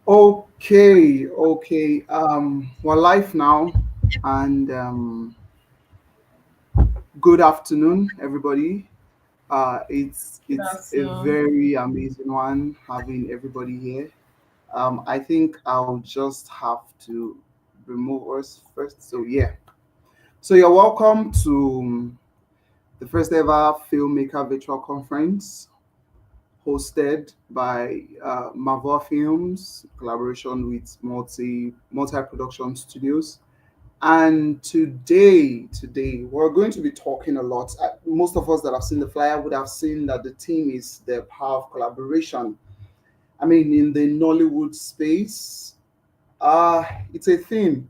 Okay. We're live now, and good afternoon, everybody. Good It's a afternoon. very amazing one having everybody here. I think I'll just have to remove us first. So yeah. So you're welcome to the first ever filmmaker virtual conference hosted by Marvel Films, collaboration with multi production studios. And today, we're going to be talking a lot. Most of us that have seen the flyer would have seen that the theme is the power of collaboration. I mean, in the Nollywood space, it's a theme.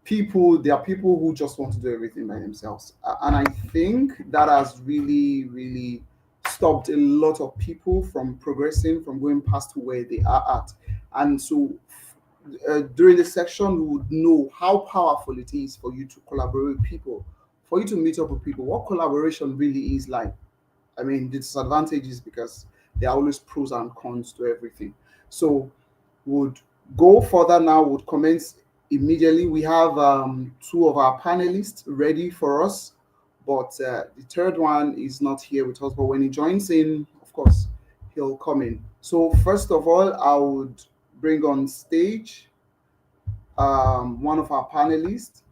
There are people who just want to do everything by themselves. And I think that has really stopped a lot of people from progressing, from going past where they are at. And so during this section, we would know how powerful it is for you to collaborate with people, for you to meet up with people, what collaboration really is like. I mean, the disadvantages because there are always pros and cons to everything. So, would go further now, would commence immediately. We have two of our panelists ready for us, but the third one is not here with us. But when he joins in, of course, he'll come in. So, first of all, I would bring on stage one of our panelists.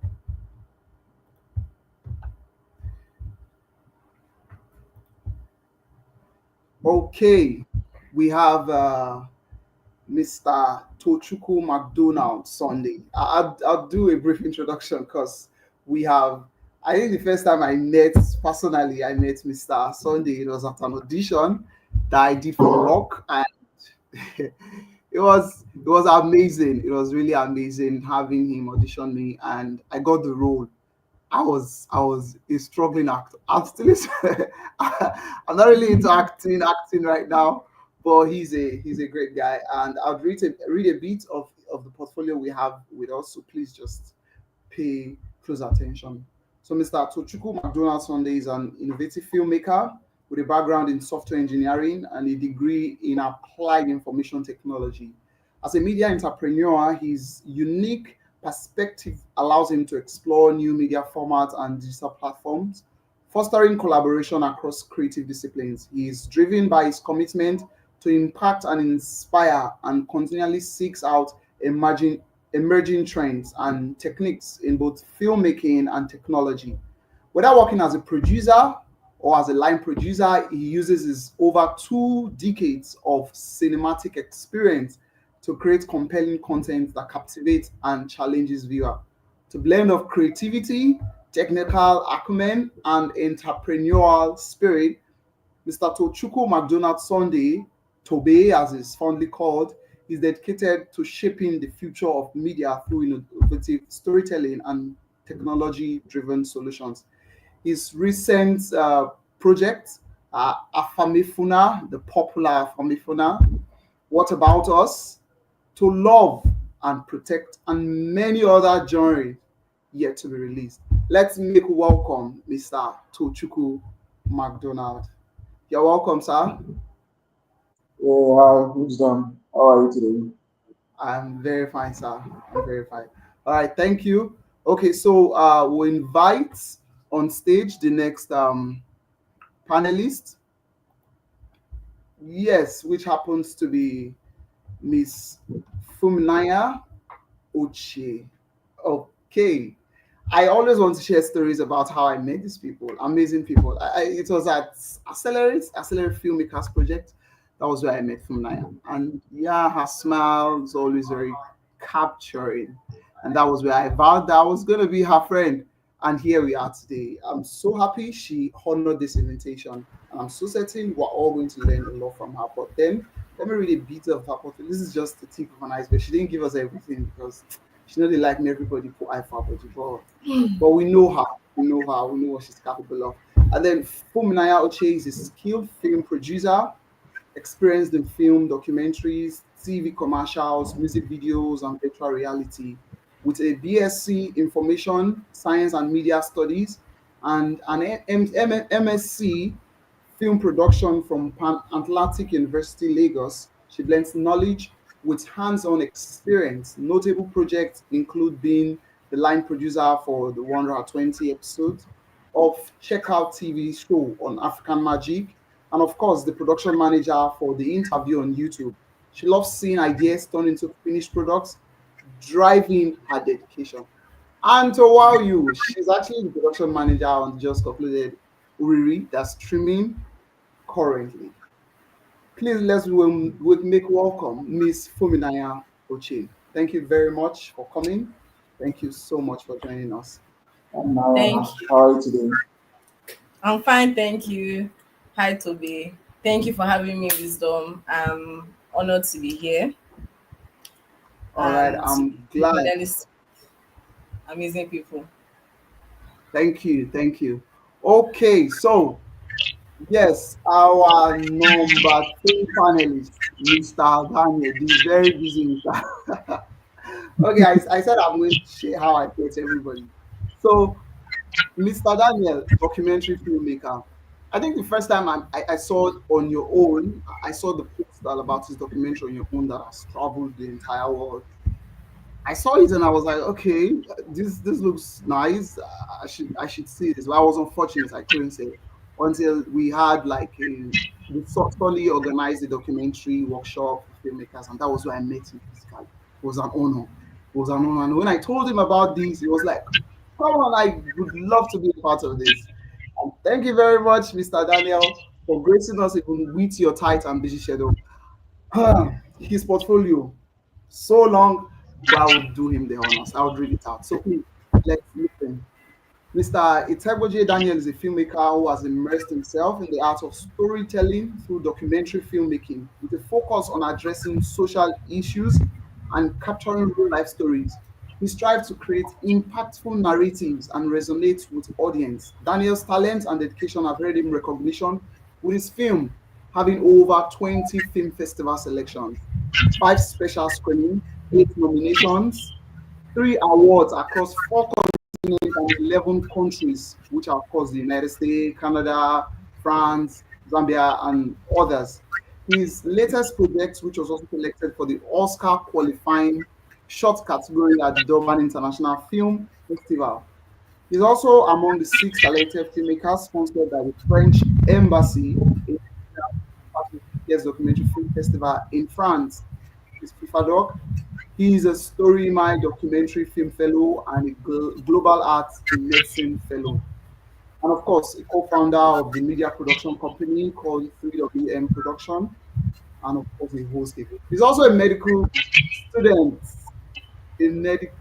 Okay, we have Mr. Tochukwu McDonald Sunday. I'll do a brief introduction because we have. I think the first time personally, I met Mr. Sunday. It was at an audition that I did for Rock, and it was amazing. It was really amazing having him audition me, and I got the role. I was a struggling actor. I'm still I'm not really into acting right now, but he's a great guy. And I'll read a bit of the portfolio we have with us. So please just pay close attention. So Mr. Tochukwu McDonald Sunday is an innovative filmmaker with a background in software engineering and a degree in applied information technology. As a media entrepreneur, his unique perspective allows him to explore new media formats and digital platforms, fostering collaboration across creative disciplines. He is driven by his commitment to impact and inspire and continually seeks out emerging trends and techniques in both filmmaking and technology. Whether working as a producer or as a line producer, he uses his over 2 decades of cinematic experience to create compelling content that captivates and challenges viewer. To blend of creativity, technical acumen, and entrepreneurial spirit, Mr. Tochukwu McDonald Sunday, Tobe as is fondly called, is dedicated to shaping the future of media through innovative storytelling and technology-driven solutions. His recent project, Afamifuna, the popular Afamifuna, What About Us, To Love and Protect, and many other genres yet to be released. Let's make welcome Mr. Tochukwu McDonald. You're welcome, sir. Yeah, hi, Wisdom. How are you today? I'm very fine, sir. I'm very fine. All right, thank you. Okay, so we'll invite on stage the next panelist. Yes, which happens to be Miss Fuminaya Oche. Okay. I always want to share stories about how I met these people, amazing people. It was at Accelerate Filmmakers Project. That was where I met Fuminaya. And yeah, her smile was always very capturing. And that was where I vowed that I was going to be her friend. And here we are today. I'm so happy she honored this invitation. And I'm so certain we're all going to learn a lot from her. But then, let me read a bit of her portfolio. This is just the tip of an iceberg. She didn't give us everything because she know they like me, everybody put eye for her body. But we know her. We know her. We know what she's capable of. And then Fuminaya Oche is a skilled film producer, experienced in film, documentaries, TV commercials, music videos, and virtual reality, with a BSc Information Science and Media Studies and an MSc Film Production from Pan Atlantic University, Lagos. She blends knowledge with hands-on experience. Notable projects include being the line producer for the 120 episodes of Checkout TV show on African Magic, and of course, the production manager for the interview on YouTube. She loves seeing ideas turn into finished products, driving her dedication. And to wow you, she's actually the production manager on the just concluded Uriri that's streaming currently. Please make welcome Miss Fuminaya Oche. Thank you very much for coming. Thank you so much for joining us. And Thank you. how are you today? I'm fine, thank you. Hi, Toby. Thank you for having me, Wisdom. I'm honored to be here All right, and to I'm be glad. journalist, amazing people. Thank you, thank you. Okay, so yes, our number three panelist, Mr. Daniel, the very busy Mr. Okay, I said I'm going to share how I get everybody. So Mr. Daniel, documentary filmmaker. I think the first time I saw it on your own, I saw the post about his documentary on your own that has traveled the entire world. I saw it and I was like, okay, this looks nice. I should see this. But I was unfortunate I couldn't see it until we had like a we thoroughly organized a documentary workshop for filmmakers, and that was where I met him physically. It was an honor. It was an honor. And when I told him about this, he was like, "Come on, I would love to be a part of this." And thank you very much, Mr. Daniel, for gracing us even with your tight and busy schedule. His portfolio so long, but I would do him the honors. I would read it out. So please, let's listen. Mr. Itagboje Daniel is a filmmaker who has immersed himself in the art of storytelling through documentary filmmaking with a focus on addressing social issues and capturing real life stories. He strives to create impactful narratives and resonate with audience. Daniel's talent and dedication have earned him recognition with his film having over 20 film festival selections, 5 special screenings, 8 nominations, 3 awards across 4 continents and 11 countries, which are, of course, the United States, Canada, France, Zambia, and others. His latest project, which was also selected for the Oscar qualifying short category at the Durban International Film Festival. He's also among the 6 talented filmmakers sponsored by the French Embassy in Filmmakers Documentary Film Festival in France. He's FIFA Doc. He is a Story My Documentary Film Fellow and a Global Arts in Medicine Fellow. And of course, a co-founder of the media production company called 3WM Production, and of course, a host. He's also a medical student in medical.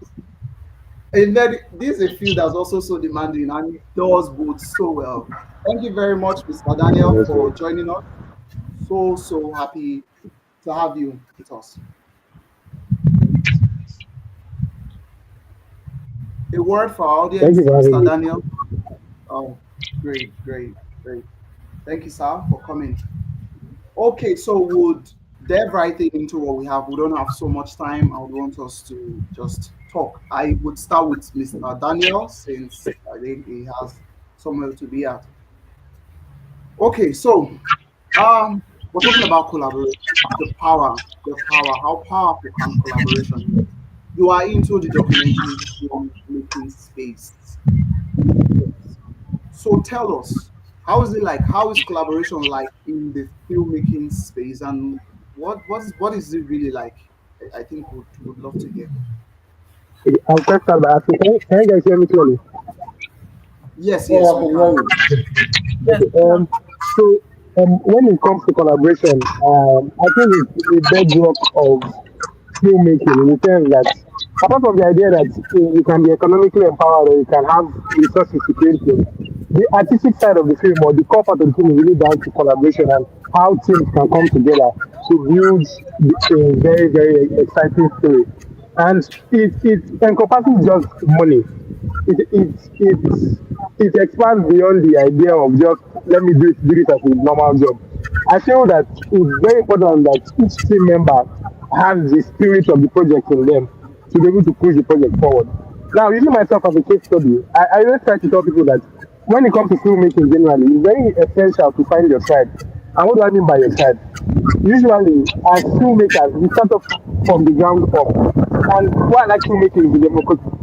This is a field that's also so demanding and he does both so well. Thank you very much, Mr. Daniel, Yes, for sir. joining us. So happy to have you with us. A word for our Thank you audience, for Mr. having me. Daniel. Oh, great, great, great. Thank you, sir, for coming. Okay, so we'll dive right into what we have. We don't have so much time. I would want us to just talk. I would start with Mr. Daniel since I think he has somewhere to be at. Okay, so we're talking about collaboration, the power, how powerful can collaboration be? You are into the documentary filmmaking space. So tell us, how is it like? How is collaboration like in the filmmaking space, and what is it really like? I think would love to hear. I'll first start by asking, can you guys hear me clearly? Yes, Yeah, yes, I we can hear can. you. Yes, Okay. When it comes to collaboration, I think it's a bedrock of filmmaking in the sense that apart from the idea that you can be economically empowered or you can have resources to create things, the artistic side of the film or the core part of the film is really down to collaboration and how teams can come together to build a very, very exciting story. And it encompasses just money. It expands beyond the idea of just let me do it as a normal job. I feel that it's very important that each team member has the spirit of the project in them to be able to push the project forward. Now, using myself as a case study, I always try to tell people that when it comes to filmmaking generally, it's very essential to find your tribe. And what do I mean by your side? Usually, as filmmakers, we start off from the ground up. And what I like filmmaking is the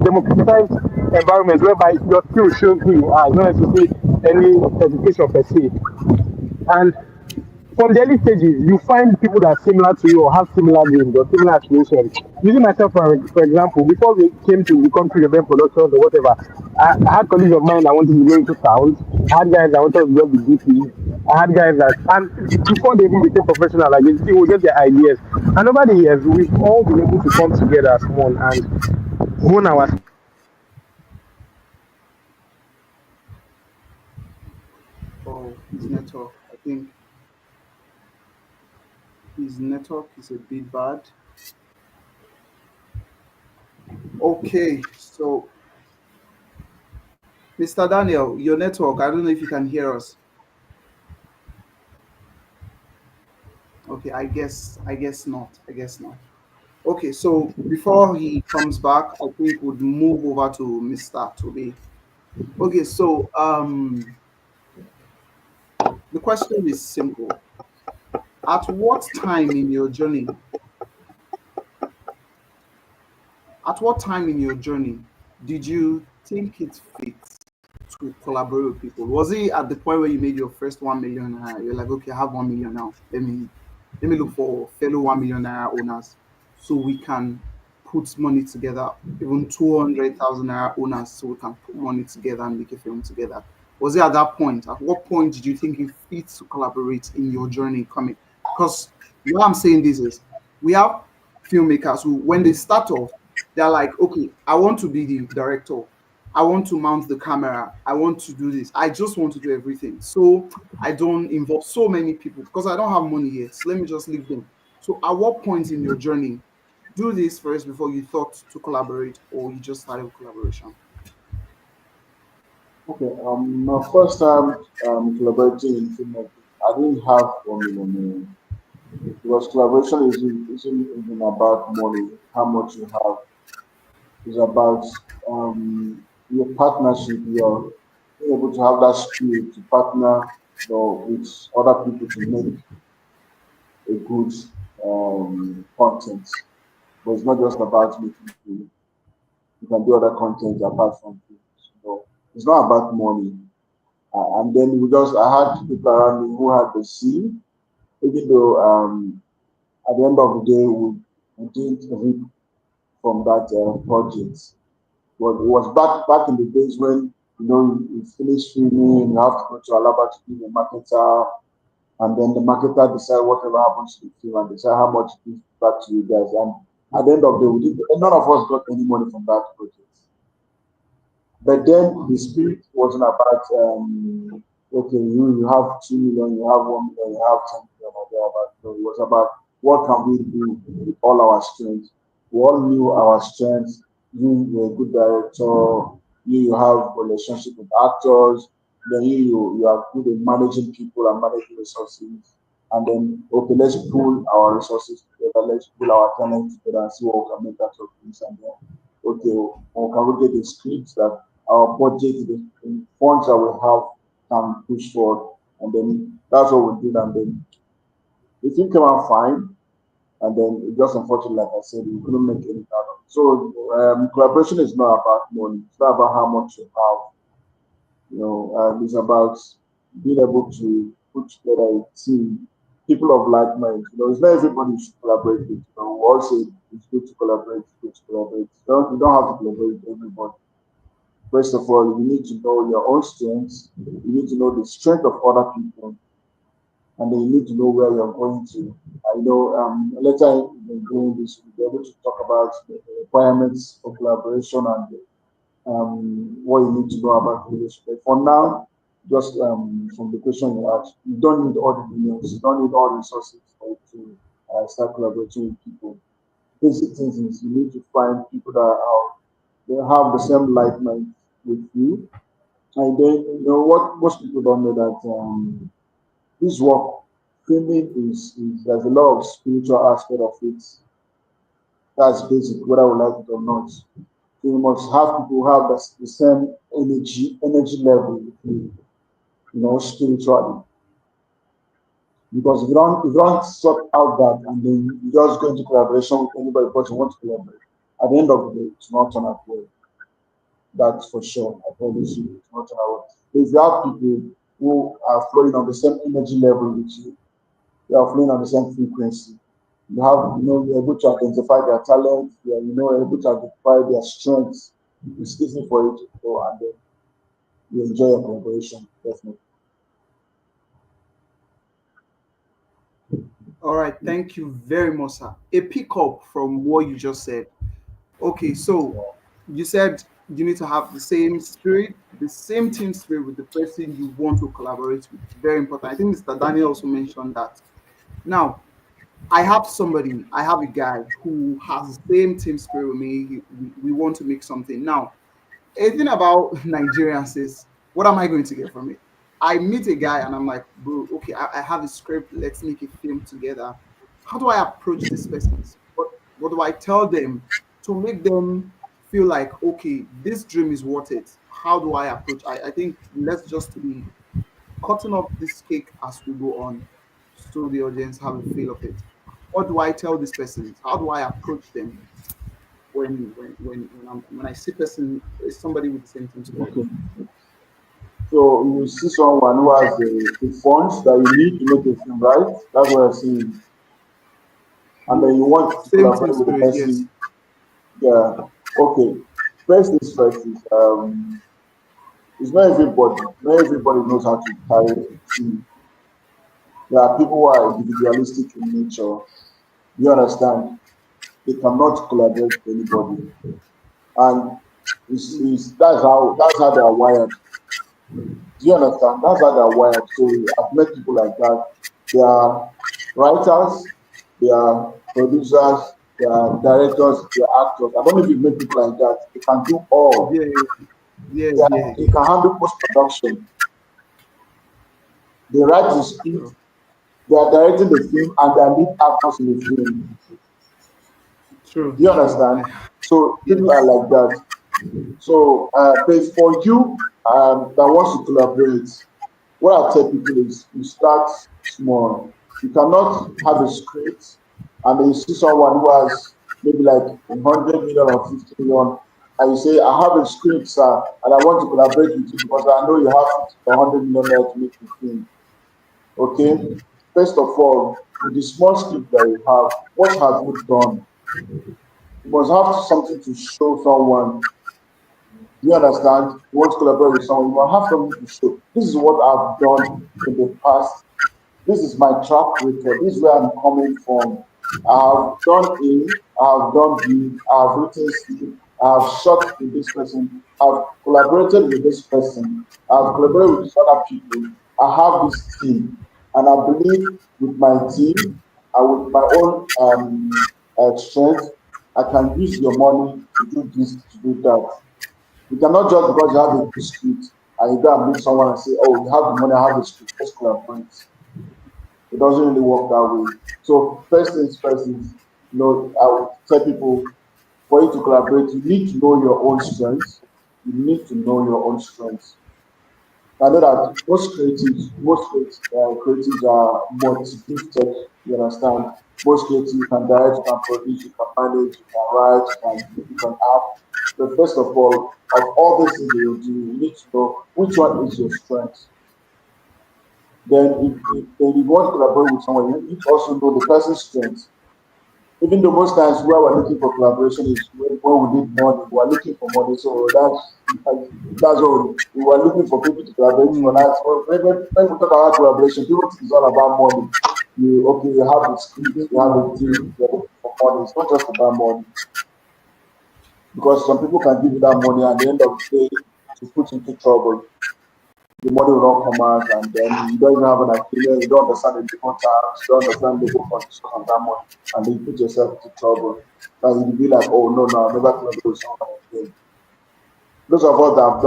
democratized environment whereby your skill shows who you are, not necessarily any education per se. And from the early stages, you find people that are similar to you or have similar dreams or similar aspirations. Using myself for example, before we came to the country event productions or whatever, I had colleagues of mine that wanted to go into sound. I had guys that wanted to go with DPs. I had guys that, and before they even became professional, like they will get their ideas. And over the years, we've all been able to come together as one and hone our Oh, his network. I think his network is a bit bad. Okay, so Mr. Daniel, your network. I don't know if you can hear us. Okay, I guess not. I guess not. Okay, so before he comes back, I think we'd move over to Mr. Toby. Okay, so the question is simple. At what time in your journey, at what time in your journey did you think it fit to collaborate with people? Was it at the point where you made your first 1 million naira? You're like, okay, I have 1 million now. Let me look for fellow 1 million naira owners so we can put money together, even 200,000 naira owners, so we can put money together and make a film together. Was it at that point? At what point did you think it fits to collaborate in your journey coming? Because why I'm saying this is we have filmmakers who, when they start off, they're like, okay, I want to be the director. I want to mount the camera. I want to do this. I just want to do everything. So I don't involve so many people because I don't have money yet. So let me just leave them. So at what point in your journey do this first before you thought to collaborate or you just started collaboration? Okay, my first time collaborating in filmmaking, I didn't have 1 million because collaboration isn't even about money, how much you have. It's about your partnership, your being able to have that spirit to partner with other people to make a good content. But it's not just about making film. You can do other content apart from film. It's not about money. And then I had people around me who had the zeal, even though at the end of the day we didn't reap from that project. But it was back in the days when you finish filming, you have to go to Alaba to be a marketer, and then the marketer decide whatever happens to the film and decide how much it gives back to you guys. And at the end of the day, none of us got any money from that project. But then the spirit wasn't about okay, you have 2 million, you have 1 million, you have 10 million or whatever. So it was about what can we do with all our strengths. We all knew our strengths. You're a good director, you have relationship with actors, then you are good in managing people and managing resources. And then okay, let's pool our resources together, let's pull our talent together and see what we can make out of this. And then okay, or can we get the scripts that our budget, the funds that we have can push forward, and then that's what we did, and then the thing came out fine, and then it just unfortunately, like I said, we couldn't make any out of it. So collaboration is not about money; it's not about how much you have. It's about being able to put together a team, people of like mind. It's not everybody you should collaborate with. We all say it's good to collaborate, it's good to collaborate. You don't have to collaborate with everybody. First of all, you need to know your own strengths. You need to know the strength of other people, and then you need to know where you're going to. I know later in doing this, we'll be able to talk about the requirements for collaboration and what you need to know about relationship. For now, just from the question you asked, you don't need all the millions, you don't need all the resources to start collaborating with people. Basic things is you need to find people that they have the same like mind with you. And then what most people don't know that this work, filming is there's a lot of spiritual aspect of it. That's basic, whether we like it or not. So you must have people who have the same energy level with you, spiritually. Because if you don't sort out that and then you just go into collaboration with anybody because you want to collaborate, at the end of the day, it's not turn out well. That's for sure. I promise you, it's not turn out well. If you have people who are flowing on the same energy level with you are flowing on the same frequency. You're able to identify their talents, you're able to identify their strengths. It's easy for you to go and then you enjoy your collaboration, definitely. All right, thank you very much, sir. A pickup from what you just said. Okay, so you said you need to have the same spirit, the same team spirit with the person you want to collaborate with. Very important. I think Mr. Daniel also mentioned that. Now, I have a guy who has the same team spirit with me. We want to make something. Now, anything about Nigerians is, what am I going to get from it? I meet a guy and I'm like, bro, okay, I have a script. Let's make a film together. How do I approach these persons? What do I tell them to make them feel like, okay, this dream is worth it? How do I approach? I think let's just be cutting up this cake as we go on so the audience have a feel of it. What do I tell these persons? How do I approach them when I see person somebody with the same team spirit? Okay. So you see someone who has the funds that you need to make a film, right? That's what I'm saying. And then you want to Same team collaborate with the spirit, yes. person. Yeah. Okay. First things first is it's not everybody. Not everybody knows how to carry a team. There are people who are individualistic in nature. You understand? They cannot collaborate with anybody. And that's how they are wired. Do you understand? That's how they are wired. So I've met people like that. They are writers, they are producers, they are directors, they are actors. I don't know if you've met people like that. They can do all. Yeah, They, yes, are, yeah, they can handle post production. They write the script, true, they are directing the film, and they are lead actors in the film. true, Do you true. understand? So people are Yes, like that. So, but for you that wants to collaborate, what I tell people is you start small. You cannot have a script and then you see someone who has maybe like 100 million or 50 million, and you say, I have a script, sir, and I want to collaborate with you because I know you have 50 or 100 million there to make the film. Okay? First of all, with the small script that you have, what have you done? You must have something to show someone. Do you understand? You want to collaborate with someone, you will have something to show. This is what I've done in the past. This is my track record. This is where I'm coming from. I've done A, I've done B, I've written C, I've shot with this person, I've collaborated with this person, I've collaborated with these other people. I have this team, and I believe with my team and with my own strength, I can use your money to do this, to do that. You cannot just because you have a good script and you go and meet someone and say, "Oh, you have the money, I have the script, let's collaborate." It doesn't really work that way. So first things first is, I would tell people for you to collaborate, you need to know your own strengths. You need to know your own strengths. I know that most creatives are multi-gifted. You understand? Most creatives you can direct, you can produce, you can manage, you can write, you can act. But first of all these things you do, you need to know which one is your strength. Then if you want to collaborate with someone, you need to also know the person's strengths. Even though most times where we're looking for collaboration is when we need money, we're looking for money. So that's all. We were looking for people to collaborate for mm, that. When we talk about collaboration, people think it's all about money. You have the script, you have a team, you're looking for money. It's not just about money because some people can give you that money and at the end of the day to put you into trouble. The money will not come out, and then you don't even have an affiliate, you don't understand the legal terms, you don't understand legal conditions of that money, and then you put yourself into trouble. And you'll be like, oh no, no, I'll never collaborate with someone again. Those of us that I've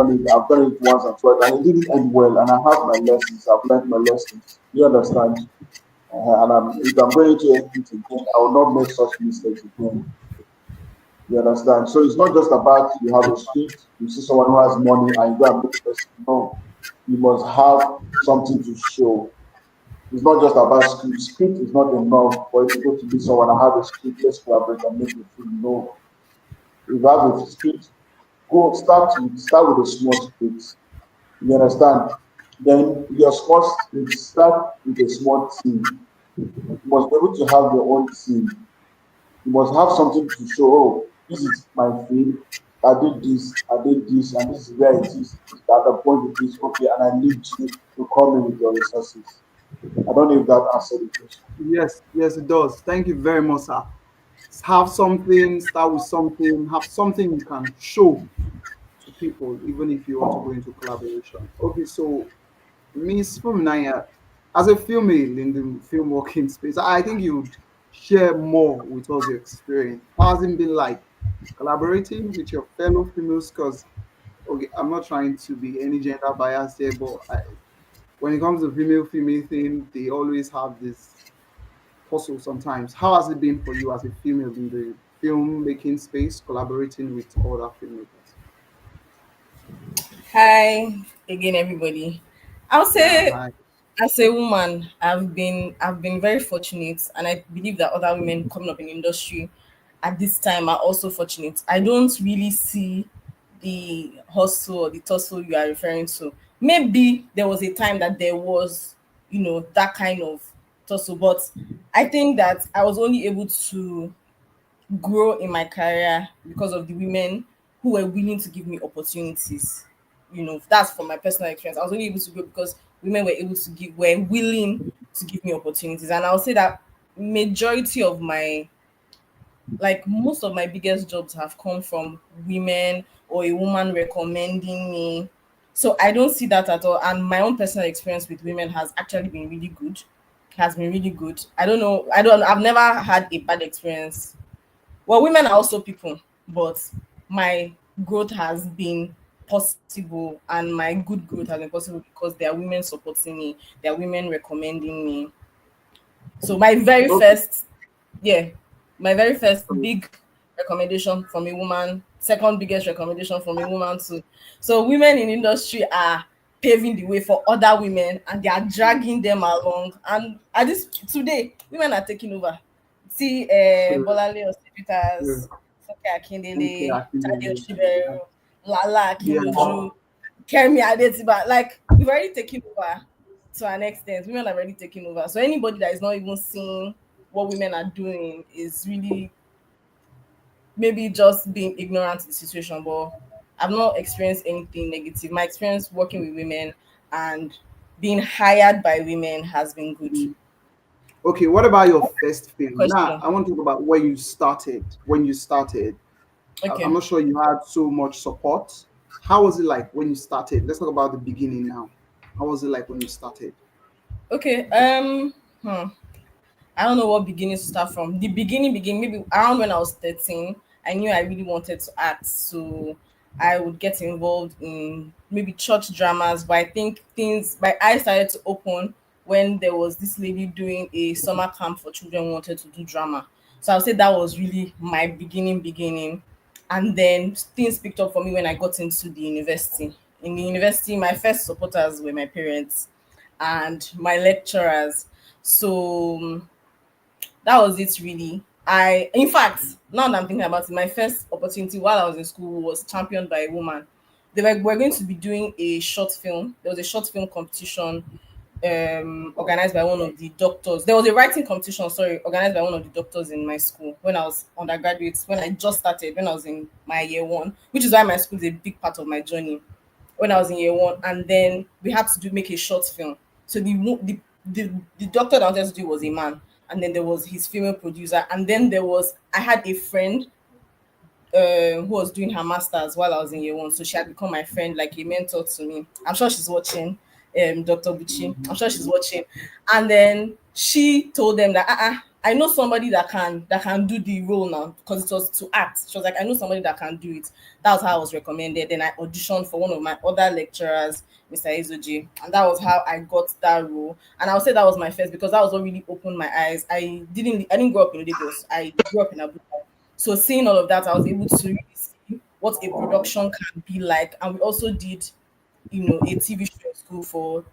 done it once and twice, and it didn't end well, and I have my lessons, I've learned my lessons. You understand? If I'm going to it again, I will not make such mistakes again. You understand? So it's not just about you have a script, you see someone who has money, and you go and meet the person. No, you must have something to show. It's not just about script. Script is not enough for you to go to meet someone and have a script. Let's collaborate and make a film. No, if you have a script, go start with a small script. You understand? Then your small script start with a small team. You must be able to have your own team. You must have something to show. Oh, this is my film. I did this, and this is where it is. At the point it is okay, and I need you to come in with your resources. I don't know if that answered the question. Yes, yes, it does. Thank you very much, sir. Have something, start with something, have something you can show to people, even if you want to go into collaboration. Okay, so Miss Fuminaya, as a female in the film working space, I think you'd share more with us your experience. How has it been like collaborating with your fellow females? Because okay, I'm not trying to be any gender bias here, but when it comes to female thing, they always have this hustle sometimes. How has it been for you as a female in the filmmaking space, collaborating with other filmmakers? Hi again, everybody. I'll Yeah, say, hi. as a woman, I've been very fortunate, and I believe that other women coming up in the industry at this time are also fortunate. I don't really see the hustle or the tussle you are referring to. Maybe there was a time that there was, that kind of tussle, but I think that I was only able to grow in my career because of the women who were willing to give me opportunities. That's from my personal experience. I was only able to grow because women were willing to give me opportunities. And I'll say that majority of my like most of my biggest jobs have come from women or a woman recommending me. So I don't see that at all. And my own personal experience with women has actually been really good. Has been really good. I don't know. I've never had a bad experience. Well, women are also people, but my growth has been possible, and my good growth has been possible because there are women supporting me, there are women recommending me. So Okay. yeah, my very first big recommendation from a woman, second biggest recommendation from a woman too. So women in industry are paving the way for other women, and they are dragging them along. And at this today, women are taking over. See, So, Bolale yeah, Osebitas, Soke okay, Akindele, I think Tade yeah, Oshiberu, Lala yeah, Akinloju, Kemi Adetiba. Like, we've already taken over to an extent. Women are already taking over. So anybody that is not even seeing what women are doing is really maybe just being ignorant to the situation. But I've not experienced anything negative. My experience working with women and being hired by women has been good. mm. Okay, what about your first film? Now, Question. I want to talk about where you started. When you started, I'm Okay. not sure you had so much support. How was it like when you started? Let's talk about the beginning now. How was it like when you started? Okay. I don't know what beginning to start from. The beginning, maybe around when I was 13, I knew I really wanted to act. So I would get involved in maybe church dramas, but I think my eyes started to open when there was this lady doing a summer camp for children who wanted to do drama. So I would say that was really my beginning. And then things picked up for me when I got into the university. In the university, my first supporters were my parents and my lecturers. So that was it really. In fact, now that I'm thinking about it, my first opportunity while I was in school was championed by a woman. We're going to be doing a short film. There was a short film competition organized by one of the doctors. There was a writing competition, sorry, organized by one of the doctors in my school when I was undergraduate, when I just started, when I was in my year one, which is why my school is a big part of my journey when I was in year one, and then we had to make a short film. So the doctor that I wanted to do was a man, and then there was his female producer, and then I had a friend who was doing her masters while I was in year one. So she had become my friend, like a mentor to me. I'm sure she's watching, Dr. Bucci. I'm sure she's watching. And then she told them that I know somebody that can do the role now because it was to act. She was like, I know somebody that can do it. That was how I was recommended. Then I auditioned for one of my other lecturers, Mr. Izoji, and that was how I got that role. And I would say that was my first because that was what really opened my eyes. I didn't grow up in Lagos. I grew up in Abuja. So seeing all of that, I was able to really see what a production can be like. And we also did a TV show in school for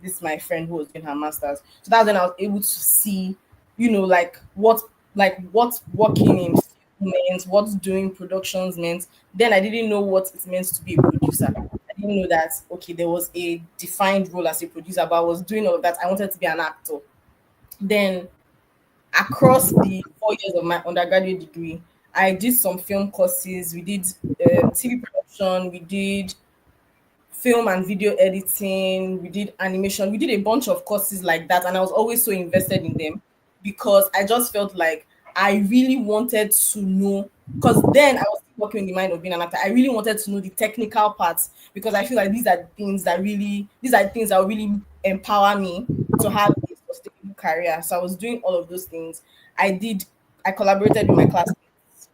this my friend who was doing her masters. So that's when I was able to see, like what working in film meant, what doing productions meant. Then I didn't know what it meant to be a producer. I didn't know that okay, there was a defined role as a producer, but I was doing all of that. I wanted to be an actor. Then across the 4 years of my undergraduate degree, I did some film courses. We did TV production. We did film and video editing, we did animation, we did a bunch of courses like that, and I was always so invested in them because I just felt like I really wanted to know. Because then I was still working in the mind of being an actor. I really wanted to know the technical parts because I feel like these are things that will really empower me to have a sustainable career. So I was doing all of those things. I did. I collaborated with my classmates,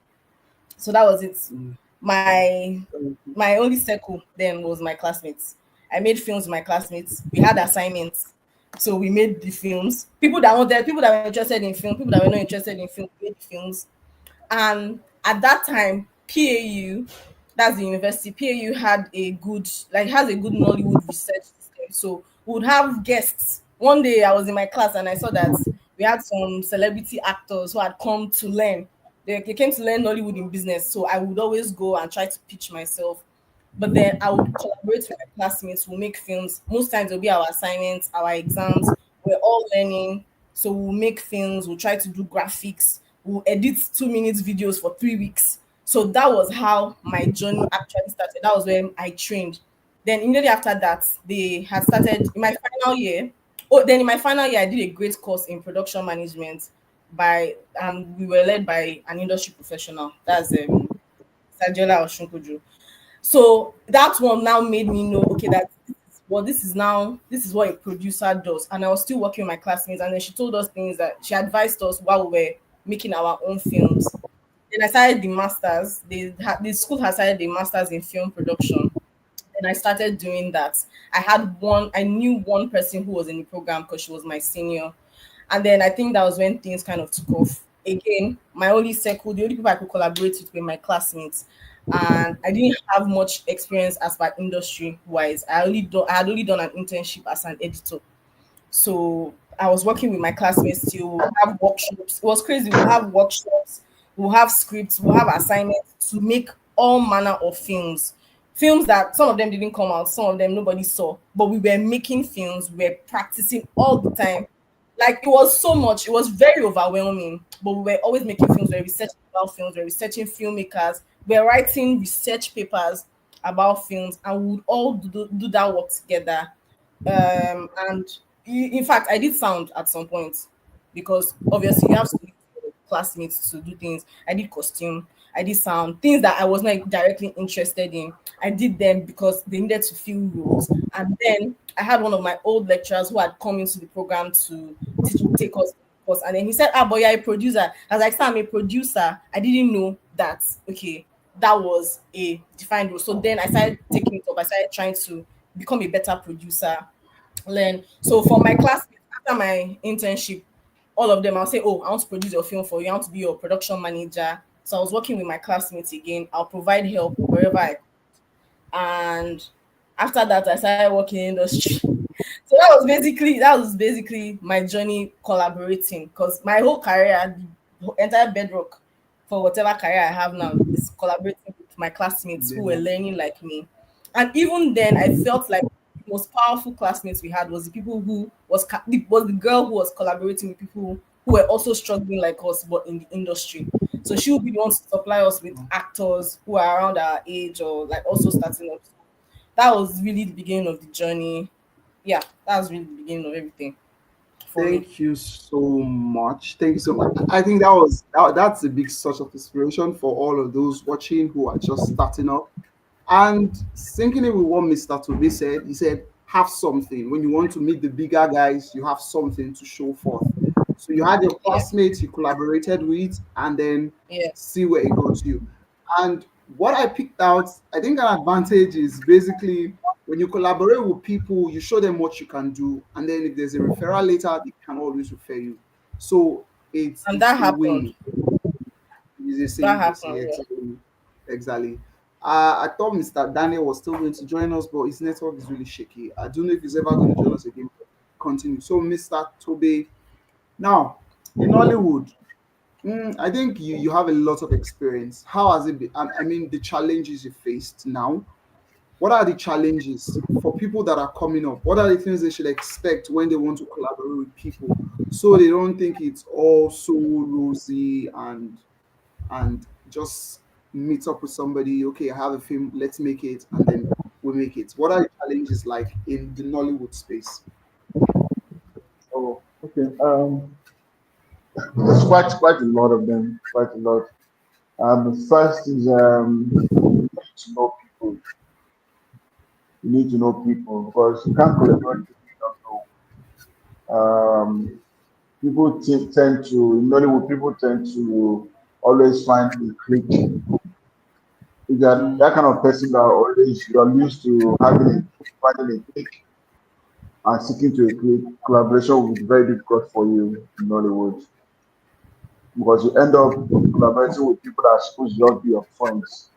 so that was it. Mm. My Thank you. my only circle then was my classmates. I made films with my classmates. We had assignments. So we made the films. People that were interested in film, people that were not interested in film, made the films. And at that time, PAU, that's the university, PAU has a good Nollywood research system. So we would have guests. One day I was in my class and I saw that we had some celebrity actors who had come to learn. They came to learn Nollywood in business. So I would always go and try to pitch myself. But then I would collaborate with my classmates. We'll make films. Most times it'll be our assignments, our exams. We're all learning. So we'll make films. We'll try to do graphics. We'll edit 2 minutes videos for 3 weeks. So that was how my journey actually started. That was when I trained. Then immediately after that, they had started in my final year. Oh, then in my final year, I did a great course in production management by we were led by an industry professional. That's Sajiola Oshunkoju. So that one now made me know, okay, that this is what a producer does. And I was still working with my classmates, and then she told us things that she advised us while we were making our own films. Then I started the masters. The school has started the masters in film production. And I started doing that. I knew one person who was in the program because she was my senior. And then I think that was when things kind of took off. Again, my only circle, the only people I could collaborate with were my classmates. And I didn't have much experience as far industry wise. I had only done an internship as an editor. So I was working with my classmates to have workshops. It was crazy. We'll have workshops, we'll have scripts, we'll have assignments to make all manner of films. Films that some of them didn't come out, some of them nobody saw. But we were making films, we were practicing all the time. Like it was so much, it was very overwhelming. But we were always making films, we were researching about films, we were researching filmmakers, we were writing research papers about films, and we would all do that work together. And in fact, I did sound at some point because obviously you have to meet your classmates to do things. I did costume, I did sound, things that I was not directly interested in. I did them because they needed to fill roles. And then I had one of my old lecturers who had come into the program to take us course. And then he said, "Ah, but you're a producer." I was like, "Sir, I'm a producer." I didn't know that. Okay, that was a defined role. So then I started taking it up. I started trying to become a better producer, learn. So for my classmates, after my internship, all of them, I'll say, "Oh, I want to produce your film for you. I want to be your production manager." So I was working with my classmates again. I'll provide help wherever and after that, I started working in industry. So that was basically my journey collaborating because my whole career, the entire bedrock for whatever career I have now is collaborating with my classmates who were Yeah. learning like me. And even then, I felt like the most powerful classmates we had was the people who was the girl who was collaborating with people who were also struggling like us, but in the industry. So she would be the ones to supply us with actors who are around our age or like also starting up. That was really the beginning of the journey. Yeah, that was really the beginning of everything for me. Thank you so much. Thank you so much. I think that's a big source of inspiration for all of those watching who are just starting up. And syncing it with what Mr. Tobe said, he said, have something. When you want to meet the bigger guys, you have something to show forth. So you had your Yeah, classmates you collaborated with, and then yeah, see where it got you. And what I picked out, I think an advantage is basically when you collaborate with people, you show them what you can do, and then if there's a referral later, they can always refer you. So and it's that a happened. win. It's a That saying, happened. Yeah. exactly. Exactly. I thought Mr. Daniel was still going to join us, but his network is really shaky. I don't know if he's ever going to join us again. Continue. So, Mr. Tobe, now in Hollywood, I think you have a lot of experience. How has it been? I mean, the challenges you faced now. What are the challenges for people that are coming up? What are the things they should expect when they want to collaborate with people, so they don't think it's all so rosy and just meet up with somebody. Okay, I have a film. Let's make it, and then we make it. What are the challenges like in the Nollywood space? Oh, okay. There's quite a lot of them. Quite a lot. The first is you need to know people. You need to know people because you can't collaborate with people you don't know. People tend to in Nollywood, people tend to always find a clique. If you're Mm, that kind of person that always you're used to finding a clique and sticking to a clique, collaboration will be very difficult for you in Nollywood because you end up collaborating with people that are supposed to just be your friends.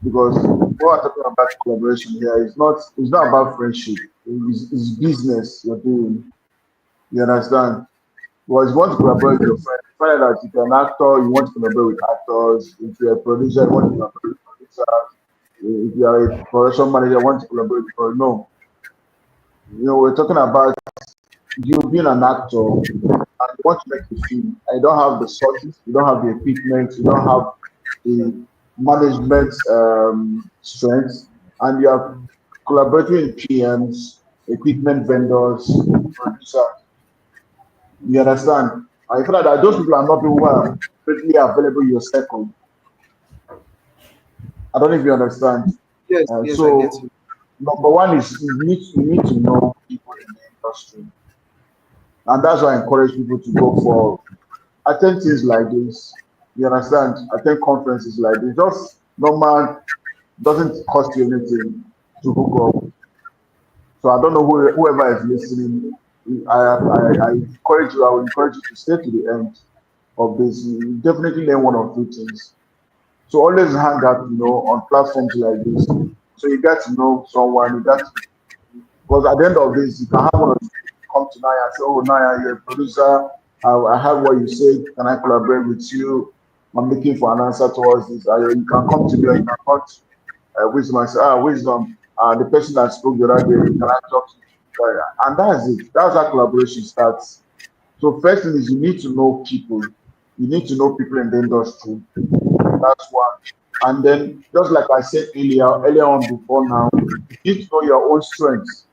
Because what we're talking about collaboration here is not about friendship. It's business you're doing. You understand? Because you want to collaborate with your friend, find out that if you're an actor, you want to collaborate with actors. If you're a producer, you want to collaborate with producers. If you are a production manager, you want to collaborate with producer. No, we're talking about you being an actor and you want to make a film. And you don't have the sources, you don't have the equipment, you don't have the management strength, and you are collaborating with PMs, equipment vendors, producers. You understand? I feel like that those people are not people who are readily available in your circle. I don't know if you understand. yes, yes, I get So you. number one is you need to know people in the industry, and that's why I encourage people to go for attend things like this. You understand? Attend conferences like this. Just normal, doesn't cost you anything to hook up. So I don't know whoever is listening. I encourage you. I will encourage you to stay to the end of this. You definitely learn one or two things. So always hang out, on platforms like this. So you get to know someone. You get to, because at the end of this, you can have one of you come to Naya and say, "Oh, Naya, you're a producer. I have what you said. Can I collaborate with you? I'm looking for an answer towards this." You can come to me or you can come to Wisdom and say, Wisdom, the person that spoke the other day, can I talk to you? And that's it. That's how collaboration starts. So first thing is you need to know people. You need to know people in the industry. That's one. And then, just like I said earlier on before now, you need to know your own strengths.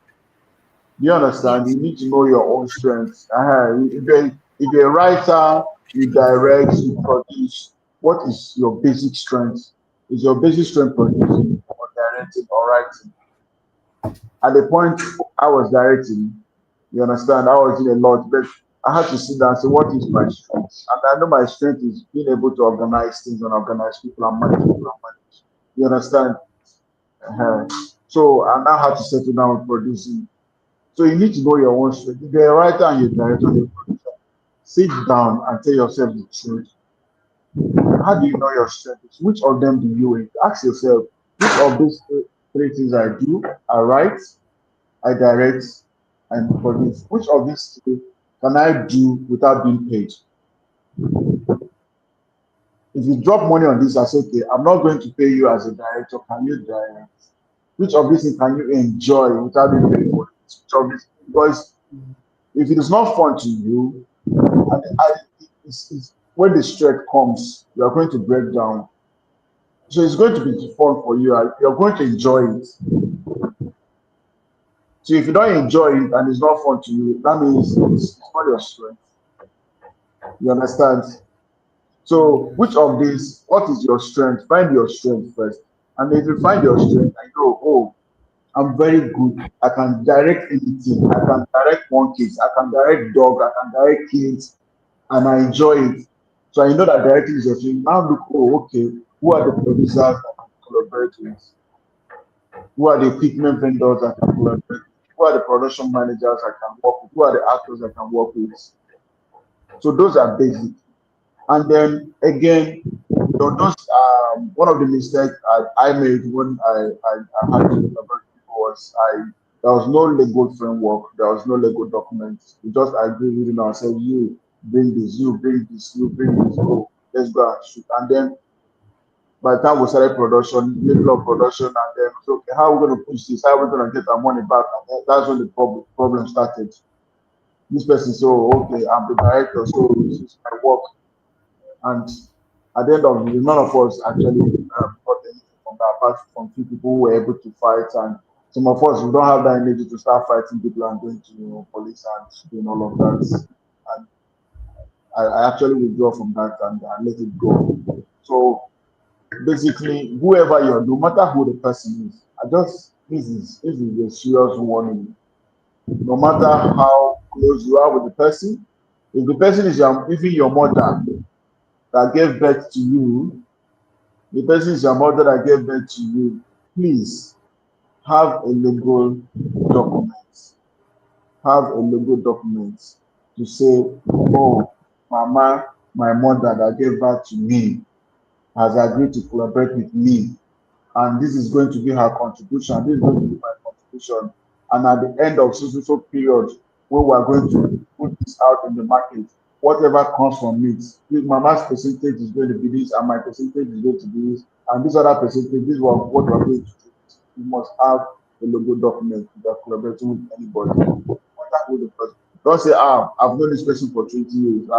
Do you understand? Yes. You need to know your own strengths. If you're a writer, you direct, you produce, what is your basic strength? Is your basic strength producing or directing or writing? At the point I was directing, you understand, I was in a lot, but I had to sit down and say, what is my strength? And I know my strength is being able to organize things and organize people and manage people and manage. You understand? Uh-huh. So I now have to settle down with producing. So you need to know your own strength. If you're a writer and you're a director and you're a producer, sit down and tell yourself the truth. How do you know your strengths? Which of them do you win? Ask yourself, which of these three things I do, I write, I direct, and produce. Which of these three can I do without being paid? If you drop money on this, I say, okay, I'm not going to pay you as a director. Can you direct? Which of these things can you enjoy without being paid for it? Which of these? Because if it is not fun to you, it's when the stress comes, you are going to break down. So it's going to be fun for you. You're going to enjoy it. So if you don't enjoy it and it's not fun to you, that means it's not your strength. You understand? So which of these, what is your strength? Find your strength first. And if you find your strength and go, oh, I'm very good. I can direct anything. I can direct monkeys. I can direct dog. I can direct kids, and I enjoy it. So I know that directing is your thing. Now look, oh, okay. Who are the producers I can collaborate with? Who are the equipment vendors I can collaborate with? Who are the production managers I can work with? Who are the actors I can work with? So those are basic. And then again, those one of the mistakes I made when I had to collaborate was there was no legal framework, there was no legal documents. We just agreed within ourselves, you bring this, you bring this, you bring this, go, let's go and shoot. And then by the time we started production, middle of production, and then so, okay, how are we going to push this? How are we going to get our money back? And then that's when the problem started. This person said, oh, okay, I'm the director, so this is my work. And at the end of the day, none of us actually got anything from that, apart from few people who were able to fight. And some of us, we don't have that energy to start fighting people and going to police and doing all of that. And I actually withdraw from that and let it go. So basically, whoever you're, no matter who the person is, I just this is a serious warning. No matter how close you are with the person, if the person is even your mother that gave birth to you, the person is your mother that gave birth to you, please have a legal document. Have a legal document to say, oh, mama, my mother that gave birth to me has agreed to collaborate with me, and this is going to be her contribution, this is going to be my contribution. And at the end of so period, when we are going to put this out in the market, whatever comes from it, mama's percentage is going to be this, and my percentage is going to be this, and this other percentage, this is what we are going to do. You must have a logo document that collaborating with anybody. Contact with the person. Don't say, I've known this person for 20 years.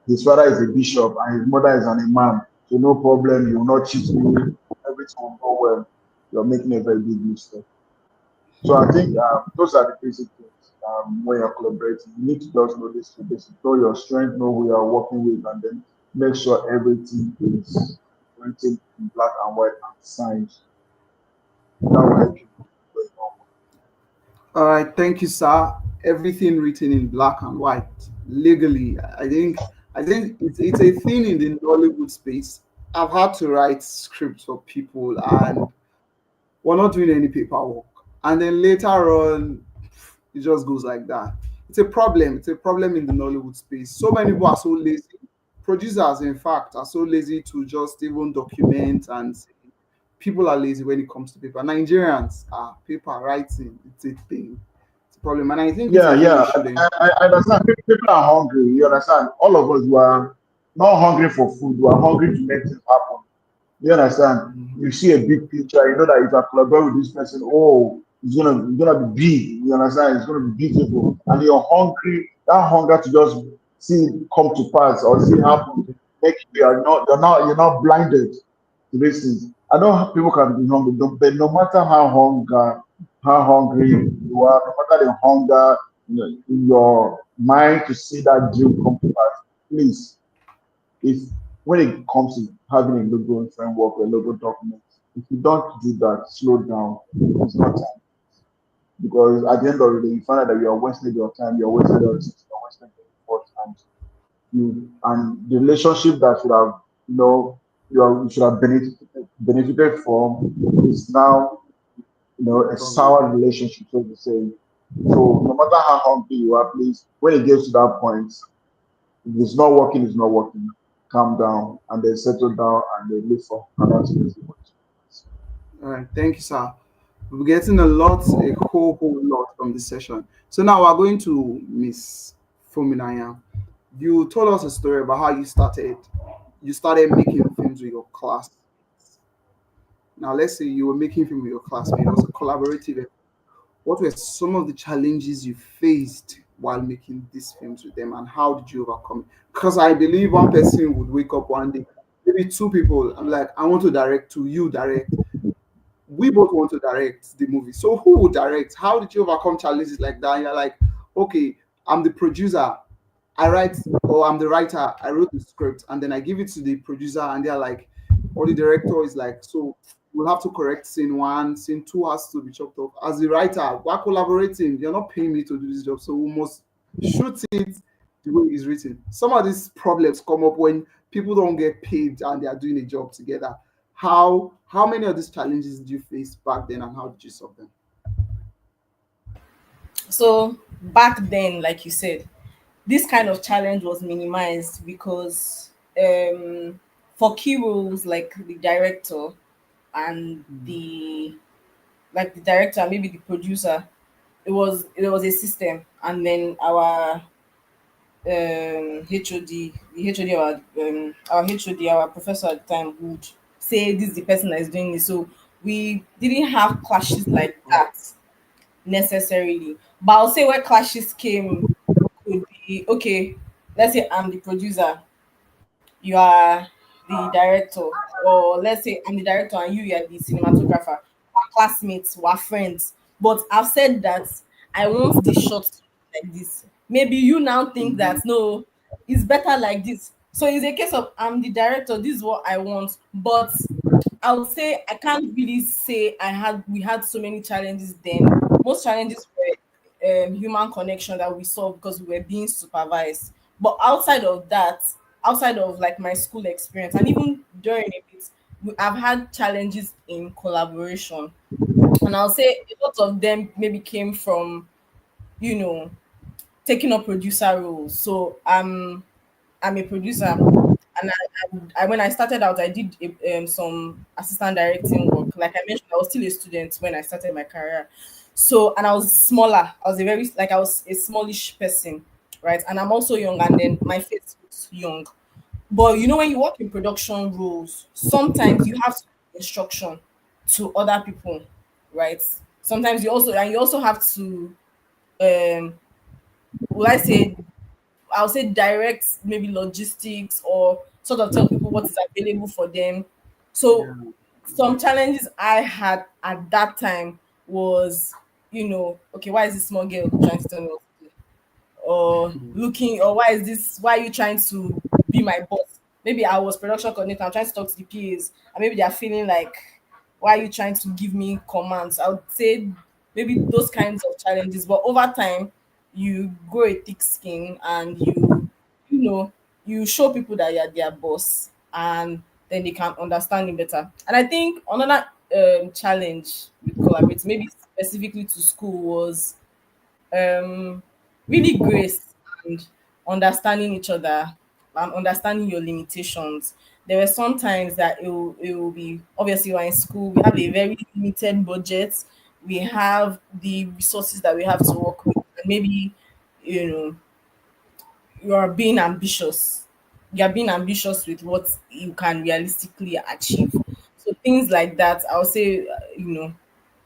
His father is a bishop and his mother is an imam. So no problem, you will not cheat me, everything will go well. You're making a very big mistake. So I think those are the basic things when you're collaborating. You need to just know this basic, know your strength, know who you're working with, and then make sure everything is written in black and white and signed. That will help you going on. All right, thank you, sir. Everything written in black and white, legally. I think it's a thing in the Nollywood space. I've had to write scripts for people, and we're not doing any paperwork. And then later on, it just goes like that. It's a problem. It's a problem in the Nollywood space. So many people are so lazy. Producers, in fact, are so lazy to just even document, and people are lazy when it comes to paper. Nigerians are paper writing. It's a thing. It's a problem. And I think it's Yeah, a thing we yeah, shouldn't. I understand. People are hungry. You understand? All of us were not hungry for food. We are hungry to make things happen. You understand? You see a big picture, you know that if I collaborate with this person, oh, it's gonna be big. You understand? It's gonna be beautiful, and you're hungry. That hunger to just see it come to pass or see it happen, make you're not blinded to these things. I know people can be hungry, but no matter how hungry you are, no matter the hunger in your mind to see that dream come to pass, please, if when it comes to having a logo framework or a logo document, if you don't do that, slow down. It's not time, because at the end of the day, you find out that you are wasting your time, you're wasting your resources, you're wasting your effort, and the relationship that should have you should have benefited from is now a sour relationship, so to say. So no matter how hungry you are, please, when it gets to that point, if it's not working, it's not working. Calm down and then settle down and then look for another space to work. All right, thank you, sir. We're getting a whole lot from this session. So now we're going to Miss Fuminaya. You told us a story about how you started. You started making films with your class. Now, let's say you were making film with your classmate. It was a collaborative effort. What were some of the challenges you faced while making these films with them, and how did you overcome it? Because I believe one person would wake up one day, maybe two people. I'm like, I want to direct, to you direct. We both want to direct the movie. So who would direct? How did you overcome challenges like that? And you're like, okay, I'm the producer. I write, or I'm the writer. I wrote the script, and then I give it to the producer, and they're like, or the director is like, so we'll have to correct scene one, scene two has to be chopped off. As the writer, we're collaborating. You're not paying me to do this job, so we must shoot it the way it's written. Some of these problems come up when people don't get paid and they are doing a job together. How many of these challenges did you face back then, and how did you solve them? So back then, like you said, this kind of challenge was minimized because um for key roles like the director and Mm. the director and maybe the producer, it was a system, and then our HOD, the HOD, our HOD, our professor at the time would say this is the person that is doing this. So we didn't have clashes like that necessarily. But I'll say where clashes came could be okay. Let's say I'm the producer, you are the director, or let's say I'm the director and you are the cinematographer. We're classmates, we're friends. But I've said that I want this shot to look like this. Maybe you now think Mhm. that no, it's better like this. So it's a case of I'm the director, this is what I want. But I would say I can't really say we had so many challenges then. Most challenges were human connection that we saw because we were being supervised. But outside of that, outside of like my school experience and even during it, I've had challenges in collaboration. And I'll say a lot of them maybe came from, you know, taking up producer roles. So I'm a producer, and when I started out, I did some assistant directing work. Like I mentioned, I was still a student when I started my career. So, and I was smaller. I was a smallish person, right? And I'm also young, and then my face looks young. But when you work in production roles, sometimes you have to give instruction to other people, right? Sometimes you also have to um will I say I'll say direct maybe logistics or sort of tell people what is available for them. So Yeah. some challenges I had at that time was, okay, why is this small girl trying to tell me what to do? Or looking, or why are you trying to be my boss? Maybe I was production coordinator, I'm trying to talk to the PAs, and maybe they're feeling like, why are you trying to give me commands? I would say maybe those kinds of challenges. But over time, you grow a thick skin, and you know, you show people that you're their boss, and then they can understand you better. And I think another challenge with collaborating, maybe specifically to school, was um really grace and understanding each other and understanding your limitations. There were some times that it will be obviously we're in school, we have a very limited budget, we have the resources that we have to work with, and maybe you know you are being ambitious. You're being ambitious with what you can realistically achieve. So things like that, I'll say,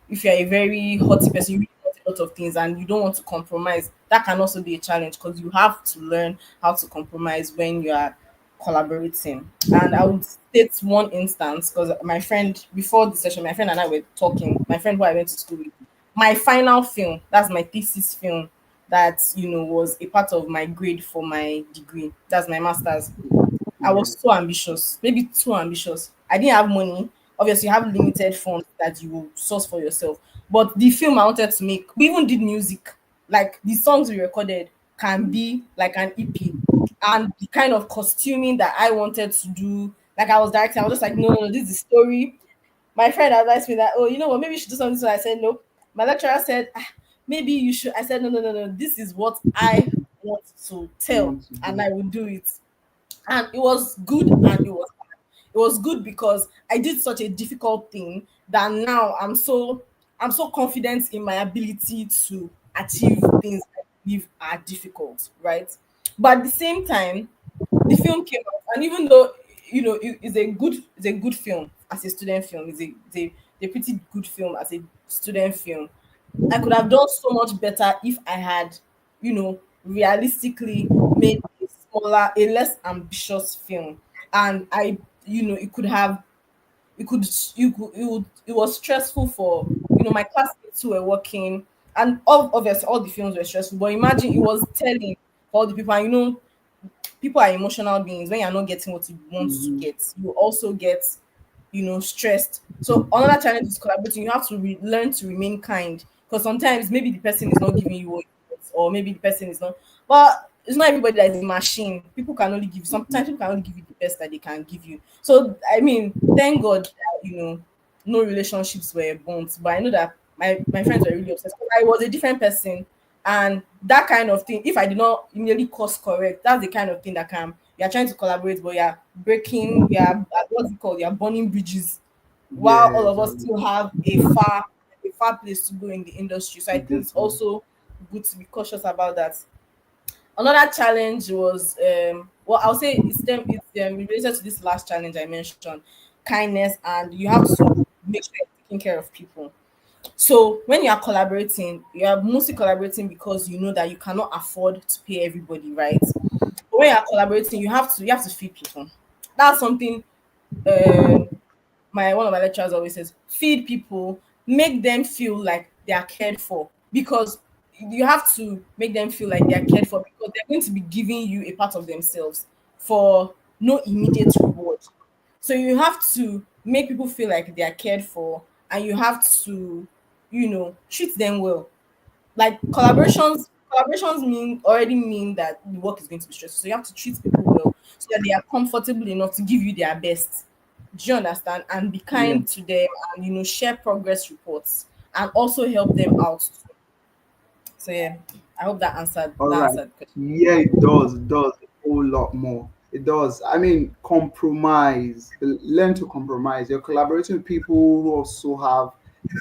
if you're a very haughty person, you really want a lot of things and you don't want to compromise, that can also be a challenge because you have to learn how to compromise when you are collaborating. And I would state one instance because my friend, before the session, my friend and I were talking, my friend who I went to school with, my final film, that's my thesis film, that was a part of my grade for my degree. That's my master's. I Yeah. was so ambitious, maybe too ambitious. I didn't have money. Obviously, you have limited funds that you will source for yourself. But the film I wanted to make, we even did music. Like the songs we recorded can be like an EP. And the kind of costuming that I wanted to do, like I was directing, I was just like, no, no, no, this is the story. My friend advised me that, oh, you know what, maybe you should do something. So I said, nope. My lecturer said, maybe you should. I said, no, no, no, no. This is what I want to I tell, want to and do. I will do it. And it was good and it was good because I did such a difficult thing that now I'm so confident in my ability to achieve things I believe are difficult, right? But at the same time, the film came out, and even though it's a good film as a student film, it's a pretty good film as a student film. I could have done so much better if I had, realistically made a smaller, a less ambitious film. And it could have, it was stressful for, my classmates who were working, and obviously all the films were stressful. But imagine it was telling for all the people, and people are emotional beings. When you're not getting what you want to Mhm. get, you also get, stressed. So another challenge is collaborating. You have to learn to remain kind, because sometimes maybe the person is not giving you what you want, or maybe the person is not. But it's not everybody that is a machine. People can only give. Sometimes people can only give you the best that they can give you. So I mean, thank God that no relationships were burnt. But I know that my friends were really obsessed. I was a different person And that kind of thing, if I did not immediately course correct, that's the kind of thing that can, you're trying to collaborate, but you're breaking, you're what's it called, you're burning bridges, while all Yes, of us still have a far place to go in the industry. So I think it's definitely. also good to be cautious about that. Another challenge was well, I'll say it's related to this last challenge I mentioned, kindness, and you have to make sure you're taking care of people. So when you are collaborating, you are mostly collaborating because you know that you cannot afford to pay everybody, right? But when you are collaborating, you have to feed people. That's something um my one of my lecturers always says, feed people, make them feel like they are cared for, because you have to make them feel like they are cared for, because they're going to be giving you a part of themselves for no immediate reward. So you have to make people feel like they are cared for, and you have to, treat them well. Like collaborations mean that the work is going to be stressful. So you have to treat people well so that they are comfortable enough to give you their best. Do you understand? And be Yeah. kind to them, and share progress reports, and also help them out too. So yeah, I hope All that right. answered the question. Yeah, it does. It does a whole lot more. It does. I mean, compromise. Learn to compromise. You're collaborating with people who also have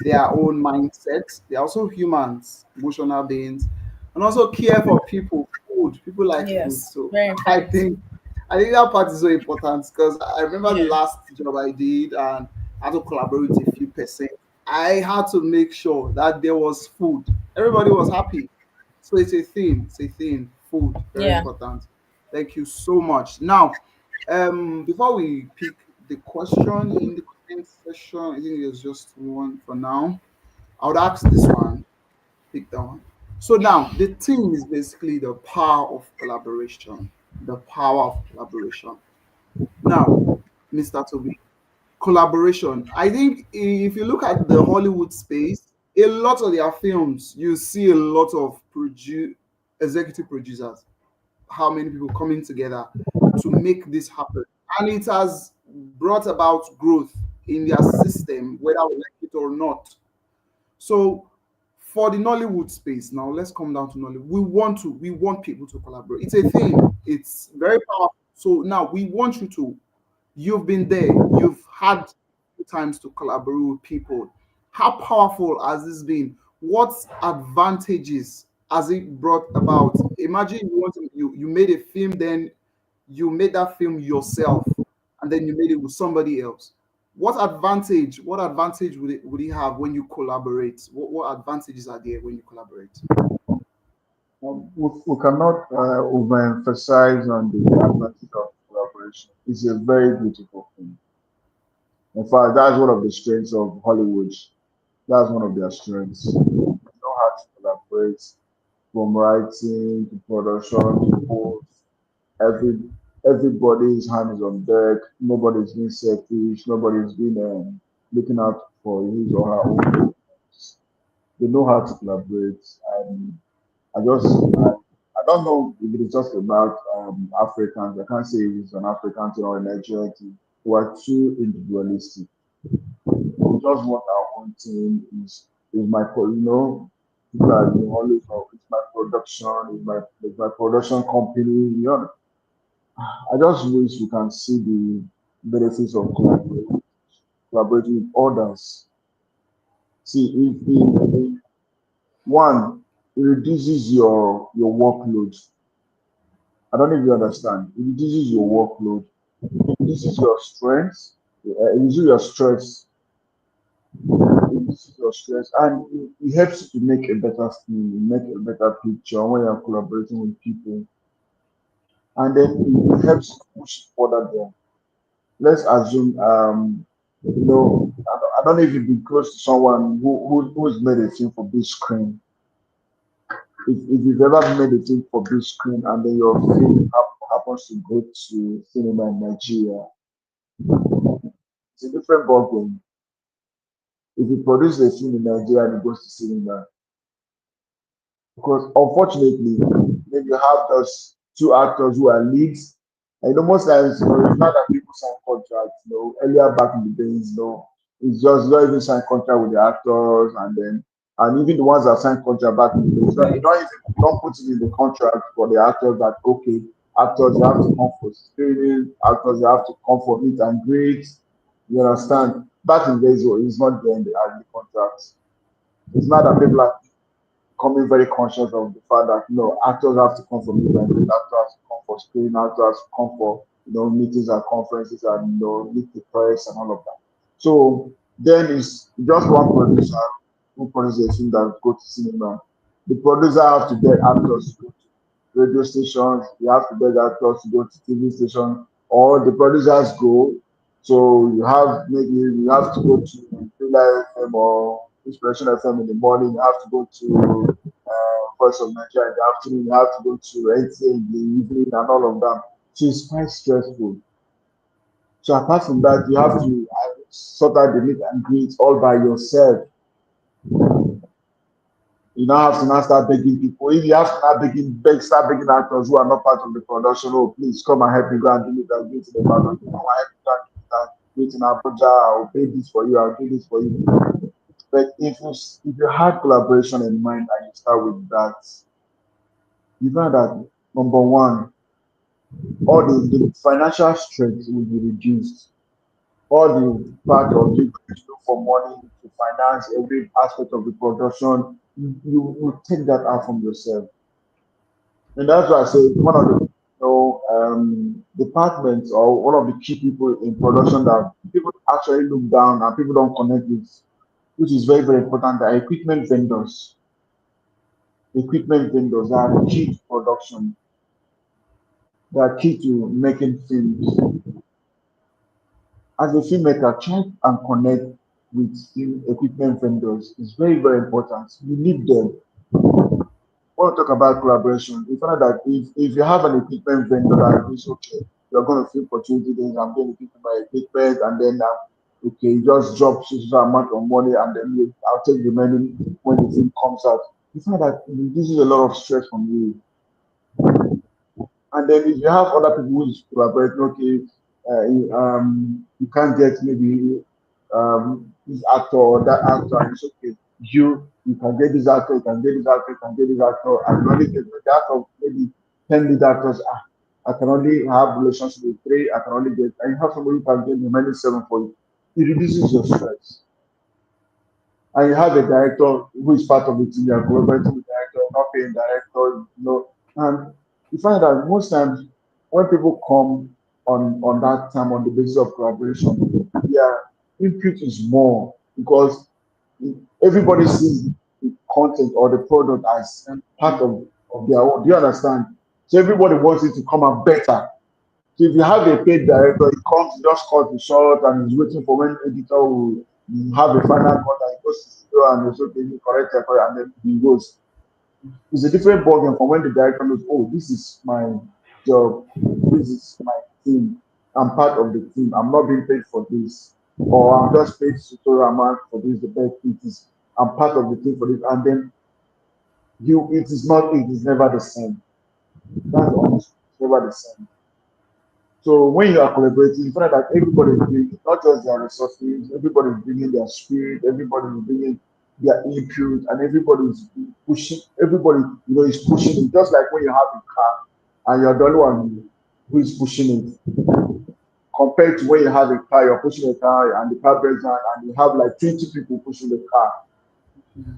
their own mindsets. They're also humans, emotional beings, and also care for people. Food. People like food. Yes, So very I important. think I think that part is so important because I remember the Yeah, last job I did and I had to collaborate with a few percent. I had to make sure that there was food. Everybody was happy, so it's a thing. It's a thing. Food, very yeah, important. Thank you so much. Now, before we pick the question in the comment section, I think there's just one for now. I would ask this one. Pick that one. So now the theme is basically the power of collaboration. The power of collaboration. Now, Mr. Toby, collaboration. I think if you look at the Hollywood space, a lot of their films, you see a lot of executive producers, how many people coming together to make this happen. And it has brought about growth in their system, whether we like it or not. So for the Nollywood space, now let's come down to Nollywood. We want people to collaborate. It's a thing. It's very powerful. So now we want you to. You've been there. You've had times to collaborate with people. How powerful has this been? What advantages has it brought about? Imagine you made a film, then you made that film yourself, and then you made it with somebody else. What advantage would it have when you collaborate? What advantages are there when you collaborate? We cannot overemphasize on the advantage of collaboration. It's a very beautiful thing. In fact, that's one of the strengths of Hollywood. That's one of their strengths. They know how to collaborate from writing to production to post. Every everybody's hand is on deck. Nobody's being selfish. Nobody's being looking out for his or her own. They know how to collaborate. And I just I don't know if it is just about Africans. I can't say it's an African thing or a Nigerian thing. We are too individualistic. We just want our own thing. Is my people are always it's my production, it's my production company. I just wish we can see the benefits of collaborating with others. See, if one, it reduces your workload. I don't know if you understand. It reduces your workload. It reduces your strength. It reduces your stress. It reduces your stress, and it helps you to make a better film, make a better picture when you're collaborating with people, and then it helps you push it further there. Let's assume, I don't know if you've been close to someone who's made a film for big screen. If you've ever made a film for big screen and then your film happens to go to cinema in Nigeria, it's a different ballgame. If you produce a film in Nigeria and it goes to cinema, because unfortunately, maybe you have those two actors who are leads. And most times, it's not that people sign contracts. Earlier back in the days, it's just you don't even sign contract with the actors, and then And even the ones that sign contract back in the days, you don't put it in the contract for the actors that okay, actors you have to come for screening, actors you have to come for meet and greet. You understand? Back in the days, it's not there in the contracts. It's not that people are becoming very conscious of the fact that actors have to come for meet and greet, actors have to come for screening, actors have to come for meetings and conferences and meet the press and all of that. So then it's just one producer who produces a film that go to cinema. The producer have to get actors to go to radio stations, you have to get actors to go to TV stations, or the producers go. So you have to go to Thriller FM or Inspiration FM in the morning, you have to go to Voice of Nigeria in the afternoon, you have to go to NTA in the evening and all of that. So it's quite stressful. So apart from that, you have to sort out the meet and greet all by yourself. You now have to now start begging people. If you have to now start begging actors who are not part of the production, oh please come and help me go and do it and do it in the background. Come and help me go and do it in Abuja. I'll pay this for you. I'll do this for you. But if you had collaboration in mind and you start with that, you find that number one, all the financial strength will be reduced. All the part of you to look for money to finance every aspect of the production, you take that out from yourself. And that's why I say one of the departments or one of the key people in production that people actually look down and people don't connect with, which is very, very important, are equipment vendors. Equipment vendors are key to production. They are key to making films. As a filmmaker, try and connect with equipment vendors. It's very, very important. You need them. Want to talk about collaboration, you find that if you have an equipment vendor that is okay, you're going to film for 20 days, I'm going to give you my equipment, and then okay, you just drop so amount of money, and then I'll take the money when the film comes out. You find that it reduces a lot of stress from you. And then if you have other people who is collaborating, okay, you can't get maybe this actor or that actor, and it's okay. You can get this actor, you can get this actor, you can get this actor. I can only get the actor maybe 10 lead actors. I can only have relationship with three. I can only get. And you have somebody who can get the remaining seven for you. It reduces your stress. And you have a director who is part of the team, you are collaborating with the director, not paying director. And you find that most times when people come on that time on the basis of collaboration, their input is more because everybody sees the content or the product as part of their own. Do you understand? So everybody wants it to come out better. So if you have a paid director, he comes, he just cut the short and he's waiting for when editor will have a final cut and he goes to studio and he's okay, he correct it and then he goes. It's a different ballgame from when the director knows, oh, this is my job, this is my team, I'm part of the team, I'm not being paid for this, or I'm just paid tutorial amount for this, the best it is, I'm part of the team for this, and then it is never the same. That's almost never the same. So when you are collaborating, you find that everybody is bringing not just their resources, everybody is bringing their spirit, everybody is bringing their input, and everybody is pushing. Everybody, is pushing it. Just like when you have a car and you're the only one who is pushing it, compared to when you have a car, you're pushing a car and the car breaks down, and you have like 20 people pushing the car. Do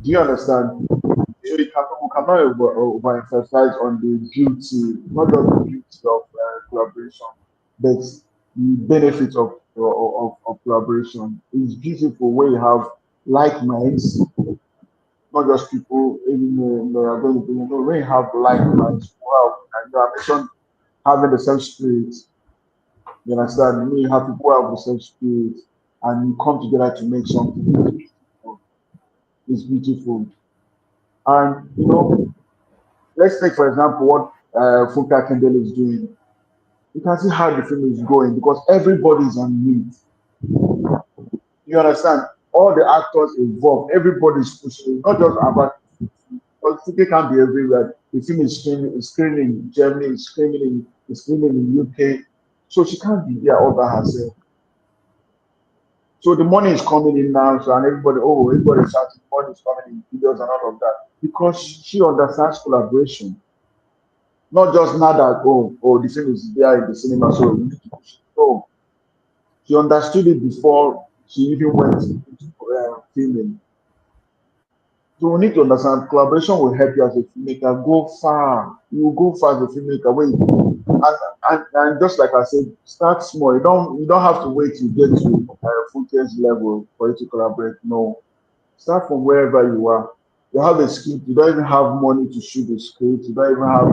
you understand? So we cannot overemphasize on the beauty, not just the beauty of collaboration, but the benefits of collaboration. It's beautiful when you have like minds, not just people even they are going to be, when you have like minds, wow, and you mentioned having the same spirit. You understand? When you have people who have the same spirit and you come together to make something, it's beautiful. It's beautiful. And let's take for example what Funka Kendall is doing. You can see how the film is going because everybody is on meat. You understand? All the actors involved, everybody is pushing. Not just about because Funke can't be everywhere. The film is screening in Germany, is screening in UK, so she can't be there all by herself. So the money is coming in now, so and everybody's shouting, money is coming in videos and all of that. Because she understands collaboration. Not just now that the film is there in the cinema, so we need to push it. No, she understood it before she even went into filming. So we need to understand collaboration will help you as a filmmaker go far. You will go far as a filmmaker when you and just like I said, start small. You don't have to wait to get to footage level for you to collaborate. No, start from wherever you are. You have a script. You don't even have money to shoot the script. You don't even have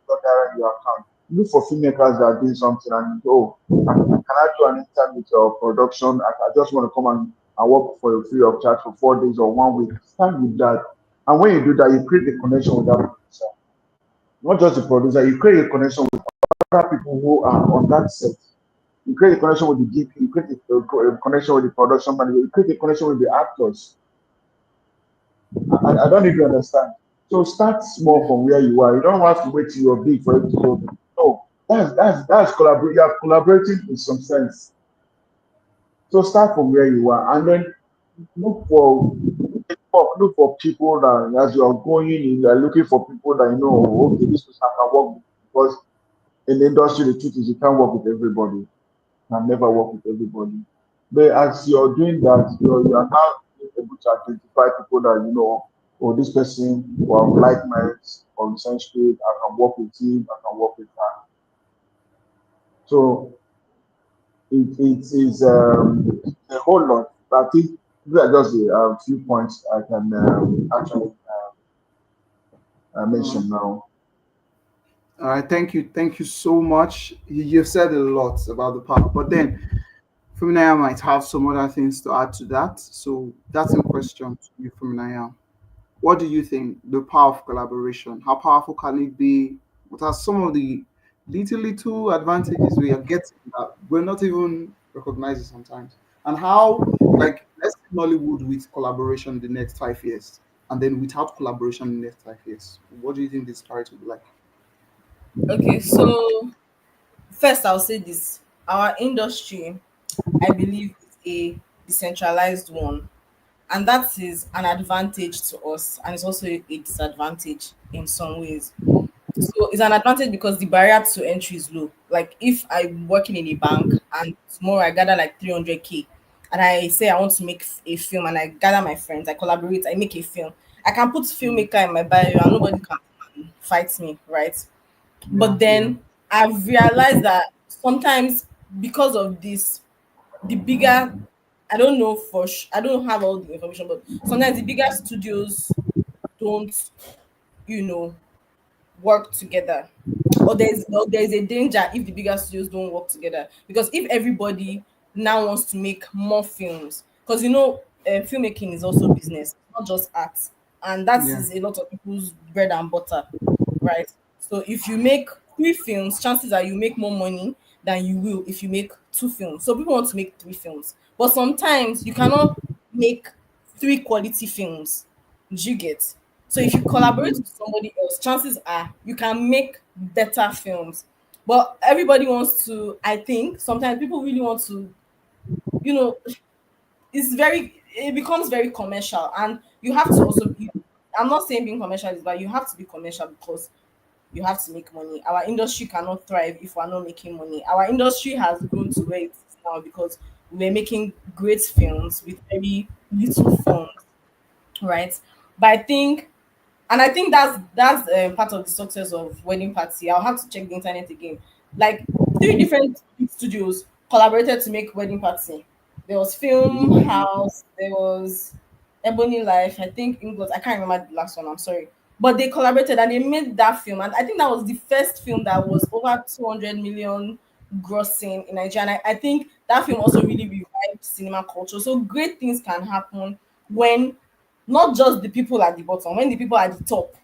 dollar in your account. Look for filmmakers that are doing something and can I do an interview or production? I just want to come and work for a free of charge for 4 days or 1 week. Start with that. And when you do that, you create a connection with that producer. Not just the producer, you create a connection with other people who are on that set. You create a connection with the DP, you create a connection with the production manager, you create a connection with the actors. I don't even understand. So start small Yeah. from where you are. You don't have to wait till you're big for it to go. No, that's collaborate. You are collaborating in some sense. So start from where you are, and then look for look for people that as you are going in, you are looking for people that you know. Okay, this person I can work with because in the industry, the truth is you can't work with everybody. You can never work with everybody. But as you're doing that, you are now able to identify people that you know, oh, this person or like minds or the same spirit, I can work with him, I can work with her. So it is a whole lot. I think these are just a few points I can actually All right. mention now. All right. Thank you so much. You've said a lot about the part, but then Fuminaya might have some other things to add to that. So that's in question to you, Fuminaya. What do you think the power of collaboration? How powerful can it be? What are some of the little advantages we are getting that we're not even recognizing sometimes? And how, like, let's say Nollywood with collaboration the next 5 years, and then without collaboration the next 5 years. What do you think this parity will be like? Okay, so first I'll say this. Our industry, I believe, is a decentralized one. And that is an advantage to us, and it's also a disadvantage in some ways. So it's an advantage because the barrier to entry is low. Like if I'm working in a bank and tomorrow I gather like 300K and I say I want to make a film and I gather my friends, I collaborate, I make a film. I can put Mm, filmmaker in my bio and nobody can fight me, right? yeah, But yeah, then I've realized that sometimes because of this, the bigger, I don't know I don't have all the information, but sometimes the bigger studios don't, you know, work together, or there's a danger if the bigger studios don't work together, because if everybody now wants to make more films, because filmmaking is also business, not just art, and that yeah. is a lot of people's bread and butter, right? So if you make 3 films, chances are you make more money than you will if you make 2 films. So people want to make 3 films, but sometimes you cannot make 3 quality films. Do you get? So if you collaborate Mhm. with somebody else, chances are you can make better films. But everybody wants to, I think sometimes people really want to, you know, it becomes very commercial, and you have to also be, I'm not saying being commercial is bad, you have to be commercial because you have to make money. Our industry cannot thrive if we're not making money. Our industry has grown to where it is now because we're making great films with very little funds, right? But I think that's part of the success of Wedding Party. I'll have to check the internet again. Like 3 different studios collaborated to make Wedding Party. There was Film House, there was Ebony Life, I think English. I can't remember the last one. I'm sorry, but they collaborated and they made that film, and I think that was the first film that was over 200 million grossing in Nigeria. And I think that film also really revived cinema culture. So great things can happen when not just the people at the bottom, when the people at the top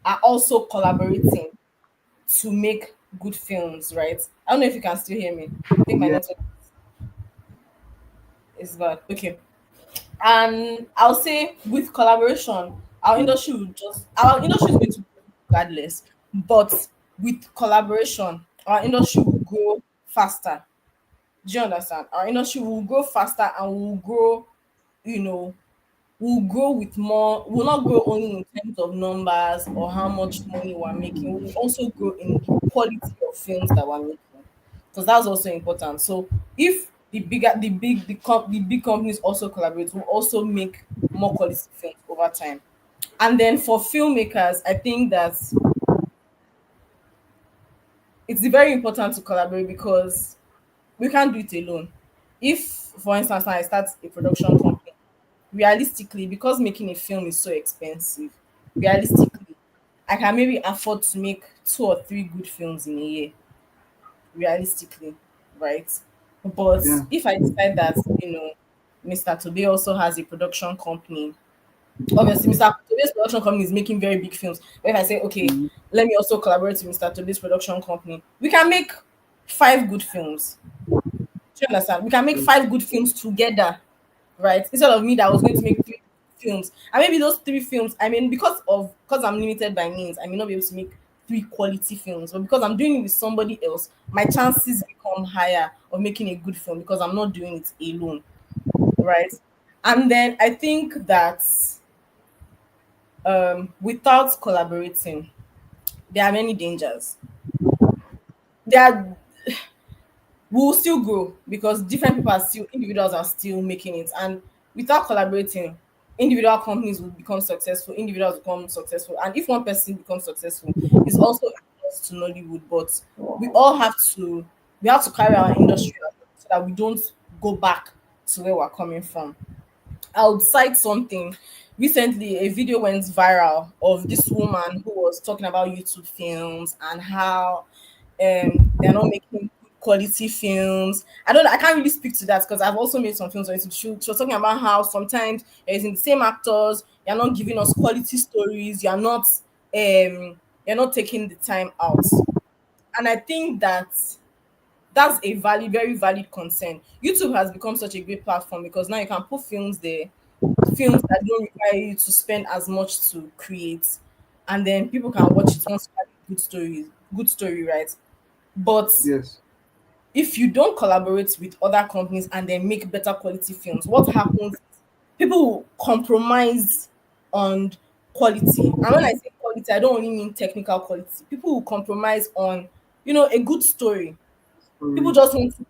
are also collaborating to make good films, right? I don't know if you can still hear me. I think my Yeah. network is bad. Okay. And I'll say with collaboration, our industry is going to grow regardless. But with collaboration, our industry will grow faster Do you understand? Our industry will grow faster and will grow, you know, will grow with more, will not grow only in terms of numbers or how much money we're making, will also grow in the quality of films that we're making. Because that's also important. So if the big companies also collaborate, will also make more quality films over time. And then for filmmakers, I think that it's very important to collaborate because we can't do it alone. If, for instance, now I start a production company, realistically, because making a film is so expensive, realistically, I can maybe afford to make 2 or 3 good films in a year, realistically, right? But Yeah. if I decide that, Mr. Tobe also has a production company, obviously Mr. Tobe's production company is making very big films. But if I say, okay, Mhm. let me also collaborate with Mr. Tobe's production company, we can make 5 good films. Do you understand? We can make 5 good films together, right? Instead of me that was going to make 3 films. And maybe those 3 films, I mean, because I'm limited by means, I may not be able to make 3 quality films. But because I'm doing it with somebody else, my chances become higher of making a good film because I'm not doing it alone, right? And then I think that without collaborating, there are many dangers. There are we will still grow because different people are still individuals are still making it, and without collaborating, individual companies will become successful, individuals become successful, and if one person becomes successful, it's also a plus to Nollywood. But we all have to carry our industry along so that we don't go back to where we're coming from. I would cite something. Recently, a video went viral of this woman who was talking about YouTube films and how they're not making quality films. I can't really speak to that because I've also made some films on YouTube. She was talking about how sometimes you're using the same actors, you're not giving us quality stories, you're not taking the time out. And I think that that's a valid, very valid concern. YouTube has become such a great platform because now you can put films there, films that don't require you to spend as much to create, and then people can watch it once you have a good story, right? But Yes. if you don't collaborate with other companies and then make better quality films, what happens is people will compromise on quality. And when I say quality, I don't only mean technical quality. People will compromise on, a good story. People Sorry. just want to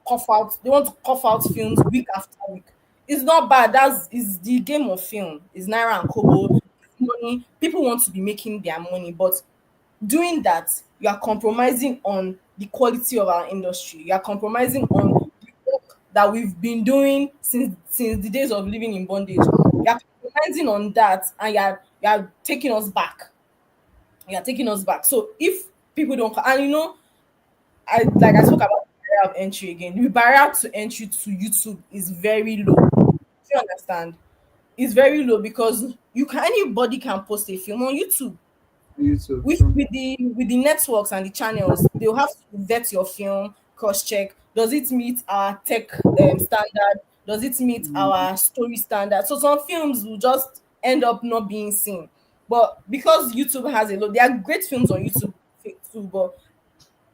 cough out films week after week. It's not bad. That's is the game of film. It's naira and kobo. It's money. People want to be making their money, but doing that, you are compromising on the quality of our industry. You are compromising on the work that we've been doing since the days of living in bondage. You are compromising on that, and you are taking us back. You are taking us back. So if people don't, and I spoke about the barrier of entry again. The barrier to entry to YouTube is very low. Do you understand? It's very low because anybody can post a film on YouTube. YouTube. with True. with the networks and the channels, they'll have to vet your film, cross check. Does it meet our tech standard? Does it meet Mhm. our story standard? So some films will just end up not being seen. But because YouTube has a lot, there are great films on YouTube too, but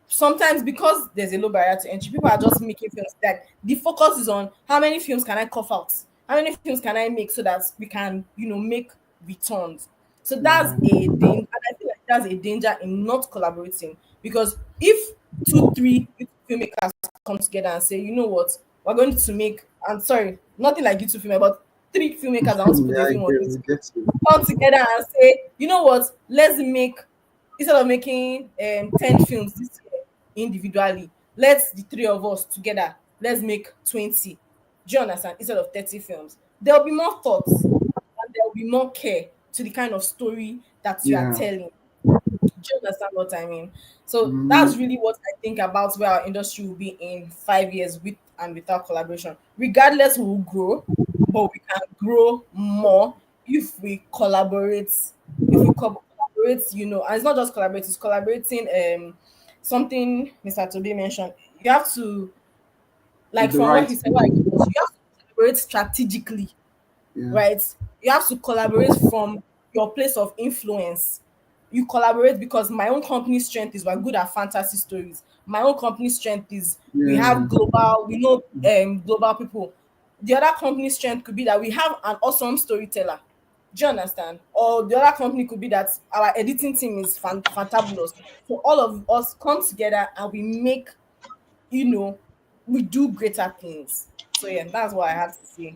sometimes because there's a low barrier to entry, people are just making films that the focus is on how many films can I cough out, how many films can I make so that we can, make returns. So that's Yeah. a danger, and I feel like that's a danger in not collaborating because if 2, 3 filmmakers come together and say, you know what, we're going to make, I'm sorry, nothing like YouTube filmmakers, but 3 filmmakers that want to put Yeah, a I film on get, YouTube I get you. come together and say, you know what, let's make, instead of making 10 films this year individually, let's the 3 of us together, let's make 20. Do you understand? Instead of 30 films. There'll be more thoughts and there'll be more care to the kind of story that you are Yeah. telling. Do you understand what I mean? So Hmm. that's really what I think about where our industry will be in 5 years with and without collaboration. Regardless, we will grow, but we can grow more if we collaborate. If we collaborate, and it's not just collaborate, it's collaborating. Something Mr. Tobe mentioned. You have to, like With the from what right he said, what I people. get, you have to collaborate strategically, Yeah. right? You have to collaborate from your place of influence. You collaborate because my own company's strength is we're good at fantasy stories. My own company's strength is we Yeah. have global, we know global people. The other company's strength could be that we have an awesome storyteller. Do you understand? Or the other company could be that our editing team is fantabulous. So all of us come together and we make, you know, we do greater things. So yeah, that's what I have to say.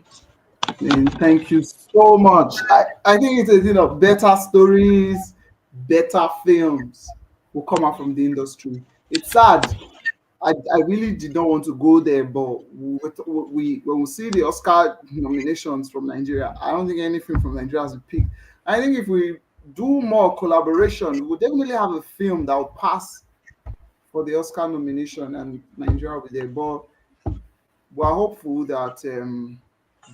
And thank you so much. I think it's a thing of better stories, better films will come out from the industry. It's sad. I really did not want to go there, but we when we see the Oscar nominations from Nigeria, I don't think anything from Nigeria has been picked. I think if we do more collaboration, we'll definitely have a film that will pass for the Oscar nomination and Nigeria will be there. But we're hopeful that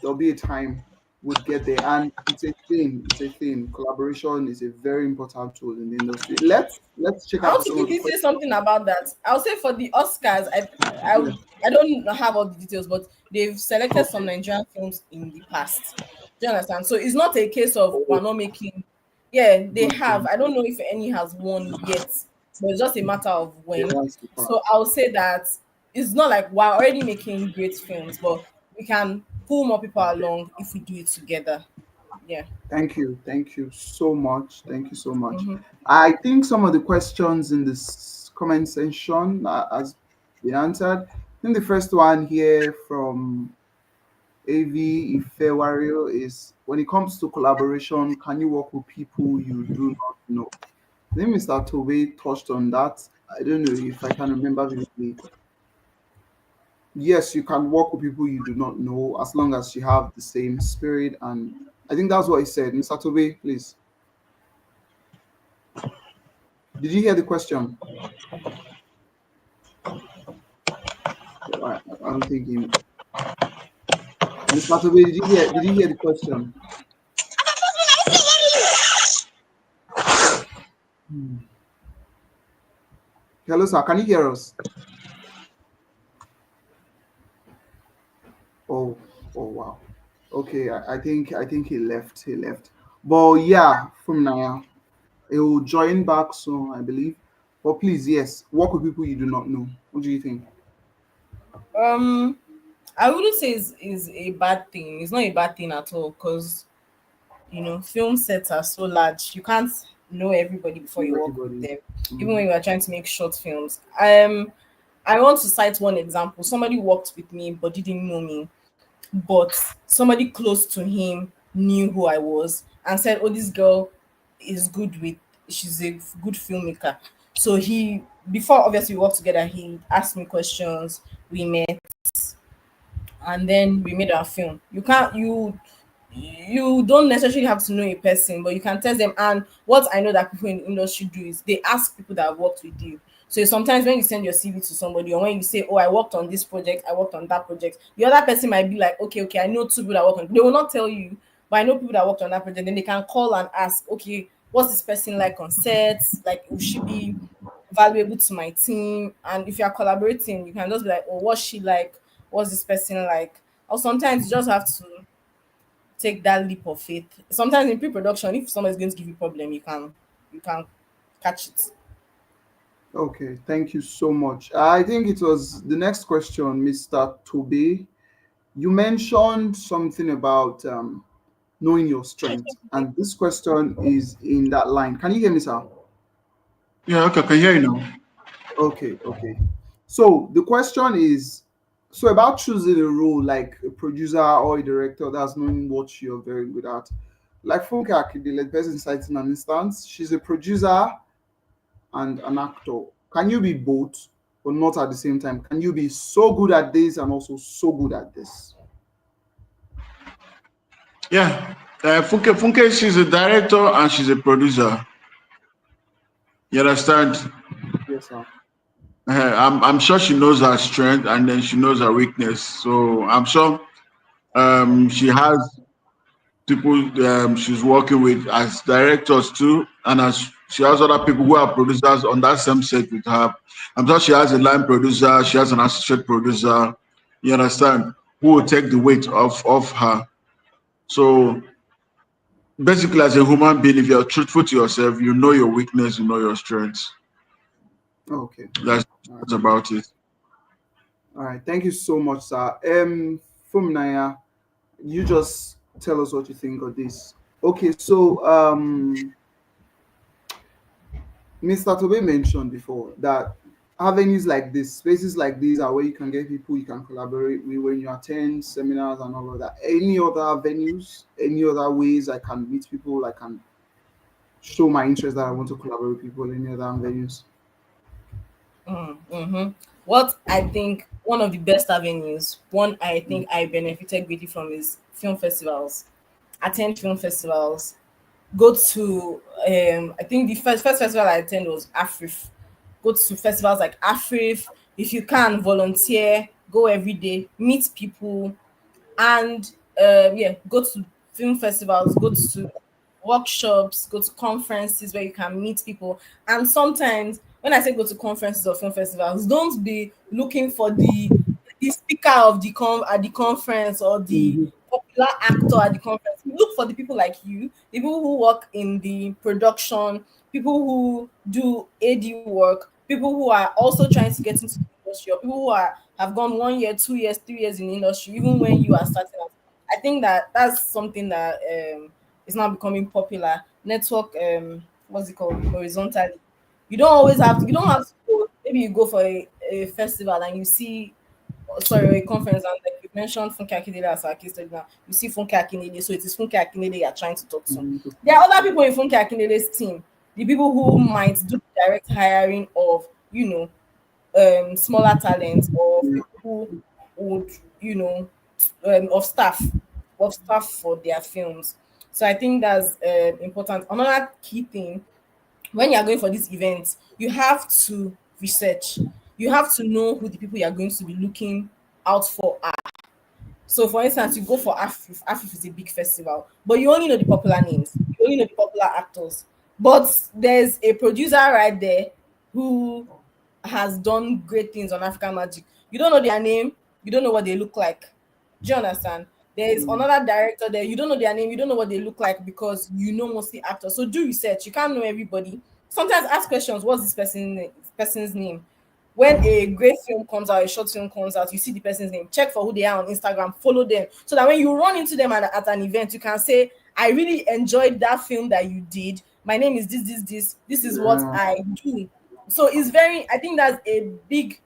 there'll be a time would get there, and it's a thing. It's a thing. Collaboration is a very important tool in the industry. Let's check I out want for to some of the quickly say questions. something about that. I'll say for the Oscars, Yeah. I don't have all the details, but they've selected some Okay. Nigerian films in the past. Do you understand? So it's not a case of Oh, we're not making. Yeah, they good have. thing. I don't know if any has won yet, but it's just a matter of Yeah, when. that's the part. So I'll say that it's not like we're already making great films, but we can pull more people along if we do it together. Yeah. Thank you. Thank you so much. Thank you so much. Mm-hmm. I think some of the questions in this comment section has been answered. I think the first one here from AV Ifewario is when it comes to collaboration, can you work with people you do not know? I think Mr. Tobe touched on that. I don't know if I can remember vividly. Yes, you can work with people you do not know as long as you have the same spirit. And I think that's what he said. Mr. Tobe, please. Did you hear the question? I don't think he. Mr. Tobe, did you hear the question? Hmm. Hello, sir. Can you hear us? Oh, oh wow. Okay, I think he left. He left. But yeah, from now he will join back soon, I believe. But please, yes, work with people you do not know. What do you think? Um, I wouldn't say is a bad thing. It's not a bad thing at all because film sets are so large. You can't know everybody before you Know work with everybody. them. Even when Mhm. you are trying to make short films. I want to cite one example. Somebody worked with me but didn't know me, but somebody close to him knew who I was and said, "Oh, this girl is good with. She's a good filmmaker." So before obviously we worked together, he asked me questions. We met and then we made our film. You don't necessarily have to know a person, but you can test them. And what I know that people in the industry do is they ask people that have worked with you. So sometimes when you send your CV to somebody, or when you say, "Oh, I worked on this project, I worked on that project," the other person might be like, "Okay, okay, I know two people that work on." They will not tell you, but I know people that worked on that project. Then they can call and ask, "Okay, what's this person like on sets? Like, will she be valuable to my team?" And if you are collaborating, you can just be like, "Oh, what's she like? What's this person like?" Or sometimes you just have to take that leap of faith. Sometimes in pre-production, if someone is going to give you problem, you can catch it. Okay, thank you so much. I think it was the next question, Mr. Tobe. You mentioned something about knowing your strength, and this question is in that line. Can you hear me, sir? Yeah, okay, I can hear you now. Okay, okay. So the question is, so about choosing a role like a producer or a director, that's knowing what you're very good at. Like Funke Akindele, the person citing an instance, she's a producer and an actor. Can you be both, but not at the same time? Can you be so good at this and also so good at this? Yeah, Funke, she's a director and she's a producer. You understand? Yes, sir. I'm sure she knows her strength and then she knows her weakness. So I'm sure she has people she's working with as directors too, and as she has other people who are producers on that same set with her. I'm sure she has a line producer, she has an associate producer. You understand? Who will take the weight off her. So basically, as a human being, if you're truthful to yourself, you know your weakness, you know your strengths. Okay. That's All right. that's about it. All right. Thank you so much, sir. Fuminaya, you just tell us what you think of this. Okay, so Mr. Tobe mentioned before that avenues like this, spaces like these are where you can get people you can collaborate with when you attend seminars and all of that. Any other avenues, any other ways I can meet people, I can show my interest that I want to collaborate with people, any other avenues? Mm-hmm. What I think one of the best avenues, one I think I benefited greatly from is film festivals. Attend film festivals. Go to I think the first festival I attended was Afrif. Go to festivals like Afrif. If you can volunteer, go every day, meet people, and yeah, go to film festivals, go to workshops, go to conferences where you can meet people. And sometimes when I say go to conferences or film festivals, don't be looking for the speaker of at the conference or the Mhm. popular actor at the conference. Look for the people like you, the people who work in the production, people who do AD work, people who are also trying to get into the industry, or people who are have gone 1 year, 2 years, 3 years in the industry, even when you are starting out. I think that that's something that is now becoming popular. Network, what's it called? Horizontally. You don't have to go, maybe you go for a festival and you see, sorry, a conference, and like you mentioned Funke Akindele as our case study now. You see Funke Akindele, so it is Funke Akindele you're trying to talk to. Mhm. There are other people in Funke Akindele's team, the people who might do direct hiring of, smaller talents or Yeah. people who would, you know, of staff for their films. So I think that's important. Another key thing when you are going for this event, you have to research. You have to know who the people you are going to be looking out for are. So, for instance, you go for Afif. Afif is a big festival, but you only know the popular names. You only know the popular actors. But there's a producer right there who has done great things on African Magic. You don't know their name. You don't know what they look like. Do you understand? There's Mm. another director there. You don't know their name. You don't know what they look like because you know mostly actors. So do research. You can't know everybody. Sometimes ask questions. What's person's name? When a great film comes out, a short film comes out, you see the person's name, check for who they are on Instagram, follow them, so that when you run into them at an event, you can say, I really enjoyed that film that you did. My name is this is what Yeah. I do. So it's very, I think that's a big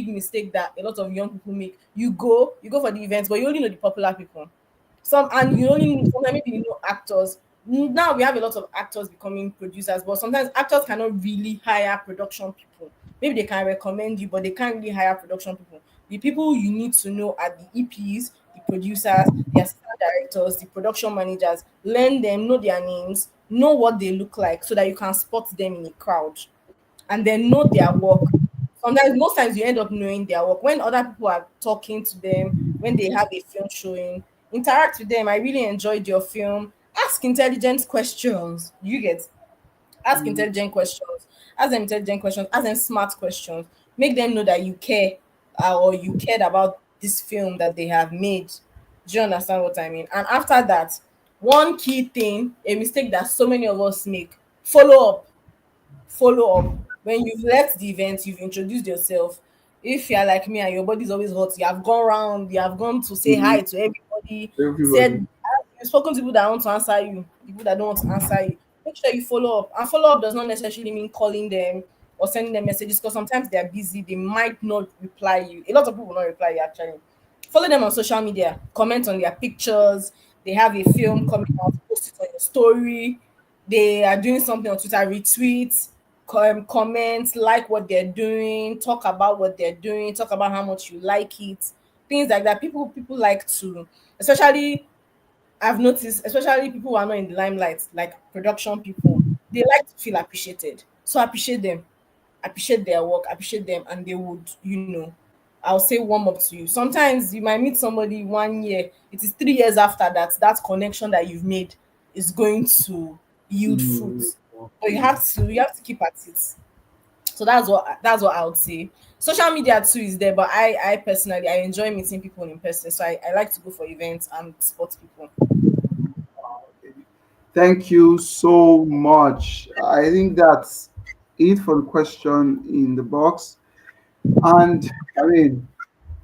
mistake that a lot of young people make. You go for the events, but you only know the popular people. And you only sometimes maybe you know actors. Now we have a lot of actors becoming producers, but sometimes actors cannot really hire production people. Maybe they can recommend you, but they can't really hire production people. The people you need to know are the EPs, the producers, the assistant directors, the production managers. Learn them, know their names, know what they look like, so that you can spot them in a crowd, and then know their work. Sometimes, most times, you end up knowing their work when other people are talking to them, when they have a film showing. Interact with them. I really enjoyed your film. Ask intelligent questions. You get Ask Mm. intelligent questions. Ask them intelligent questions. Ask them smart questions. Make them know that you care, or you cared about this film that they have made. Do you understand what I mean? And after that, one key thing, a mistake that so many of us make: follow up. Follow up. When you've left the event, you've introduced yourself. If you're like me and your body's always hot, you have gone around, you have gone to say hi Mhm. to everybody, Everybody. said you've spoken to people that want to answer you, people that don't want to answer you. Make sure you follow up. And follow up does not necessarily mean calling them or sending them messages, because sometimes they're busy, they might not reply you. A lot of people will not reply you actually. Follow them on social media, comment on their pictures. They have a film coming out, post it on your story. They are doing something on Twitter, retweet, comment, like what they're doing, talk about what they're doing, talk about how much you like it, things like that. People like to, especially I've noticed, especially people who are not in the limelight, like production people, they like to feel appreciated. So appreciate them, appreciate their work, appreciate them, and they would, I'll say warm up to you. Sometimes you might meet somebody 1 year, it is 3 years after that, that connection that you've made is going to yield Mm. fruits. But you have to keep at it. So that's what I would say. Social media too is there, but I personally I enjoy meeting people in person. So I like to go for events and spot people. Thank you so much. I think that's it for the question in the box. And I mean,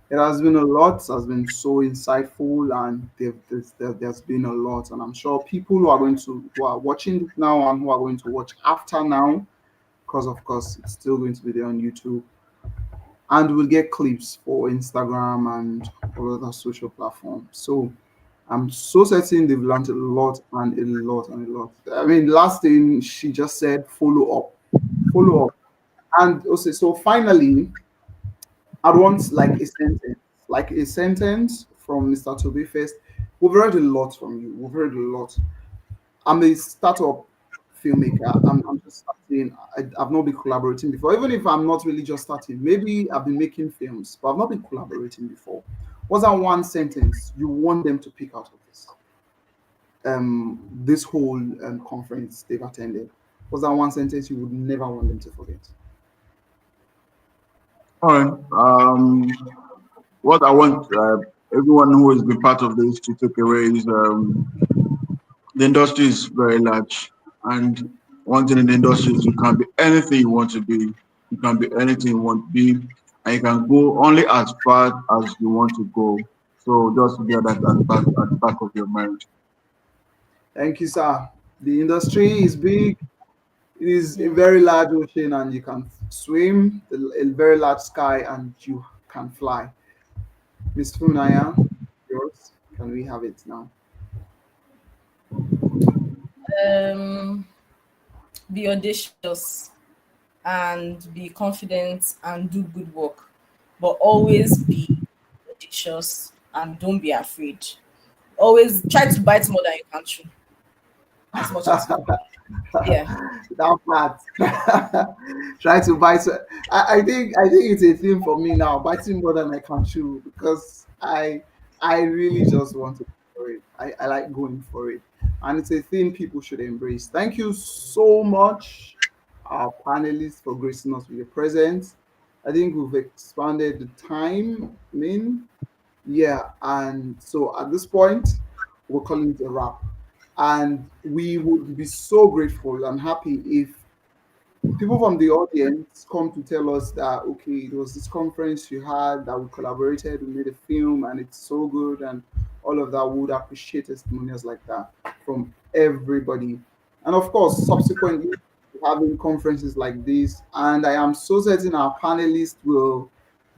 it has been a lot, has been so insightful, and there's been a lot. And I'm sure people who are watching it now and who are going to watch after now, because of course it's still going to be there on YouTube, and we'll get clips for Instagram and all other social platforms. So I'm so certain they've learned a lot and a lot and a lot. I mean, last thing she just said, follow up. And also, so finally, I'd want like a sentence from Mr. Toby first. We've heard a lot from you. We've heard a lot. I'm a startup filmmaker. I'm just starting. I've not been collaborating before. Even if I'm not really just starting, maybe I've been making films, but I've not been collaborating before. What's that one sentence you want them to pick out of this whole conference they've attended? What's that one sentence you would never want them to forget? All right. What I want everyone who has been part of this to take away is the industry is very large, and one thing in the industry is you can be anything you want to be. You can be anything you want to be, and you can go only as far as you want to go. So just bear that at the back of your mind. Thank you, sir. The industry is big. It is a Yeah. very large ocean, and you can swim. A very large sky, and you can fly. Miss Funaya, yours. Can we have it now? Um, be audacious and be confident and do good work, but always be audacious and don't be afraid. Always try to bite more than you can chew as much as possible. Yeah. That part. Try to bite. I think it's a thing for me now. Biting more than I can chew because I really just want to go for it. I like going for it, and it's a thing people should embrace. Thank you so much, our panelists, for gracing us with your presence. I think we've expanded the time. Yeah, and so at this point, we're calling it a wrap. And we would be so grateful and happy if people from the audience come to tell us that, okay, it was this conference you had that we collaborated, we made a film, and it's so good, and all of that. We would appreciate testimonials like that from everybody. And of course, subsequently, having conferences like this. And I am so certain our panelists will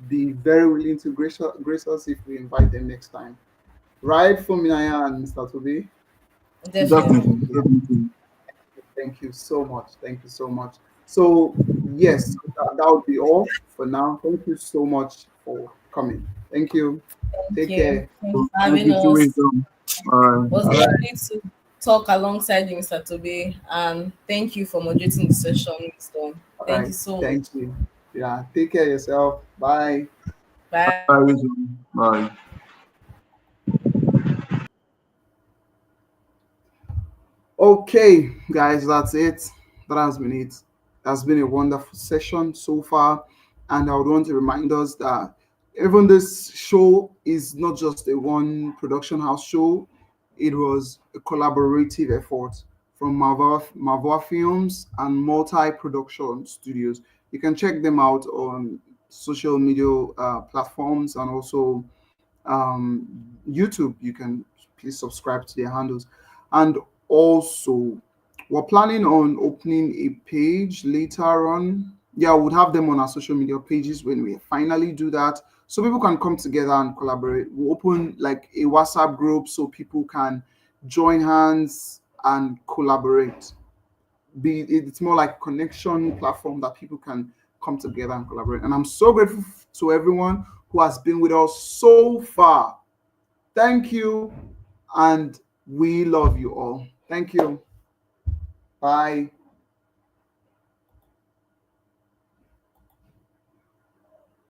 be very willing to grace us if we invite them next time. Right, Fuminaya and Mr. Toby? Definitely. Definitely, definitely. Thank you so much. Thank you so much. So, yes, that would be all for now. Thank you so much for coming. Thank you. Thank Take you. care. Thanks So for thank having you to us. Wisdom. All right. It was All right. lovely to talk alongside you, Mr. Toby, and thank you for moderating the session, Wisdom. All Thank you right. so much. Thank you. Yeah. Take care of yourself. Bye. Bye. Bye, Wisdom. Bye. Okay, guys, that's it. That has been it. That's been a wonderful session so far. And I would want to remind us that even this show is not just a one production house show, it was a collaborative effort from Mava Films and Multi Production Studios. You can check them out on social media platforms and also YouTube. You can please subscribe to their handles. And also, we're planning on opening a page later on. Yeah, we'll have them on our social media pages when we finally do that. So people can come together and collaborate. We'll open like a WhatsApp group so people can join hands and collaborate. It's more like a connection platform that people can come together and collaborate. And I'm so grateful to everyone who has been with us so far. Thank you, and we love you all. Thank you. Bye.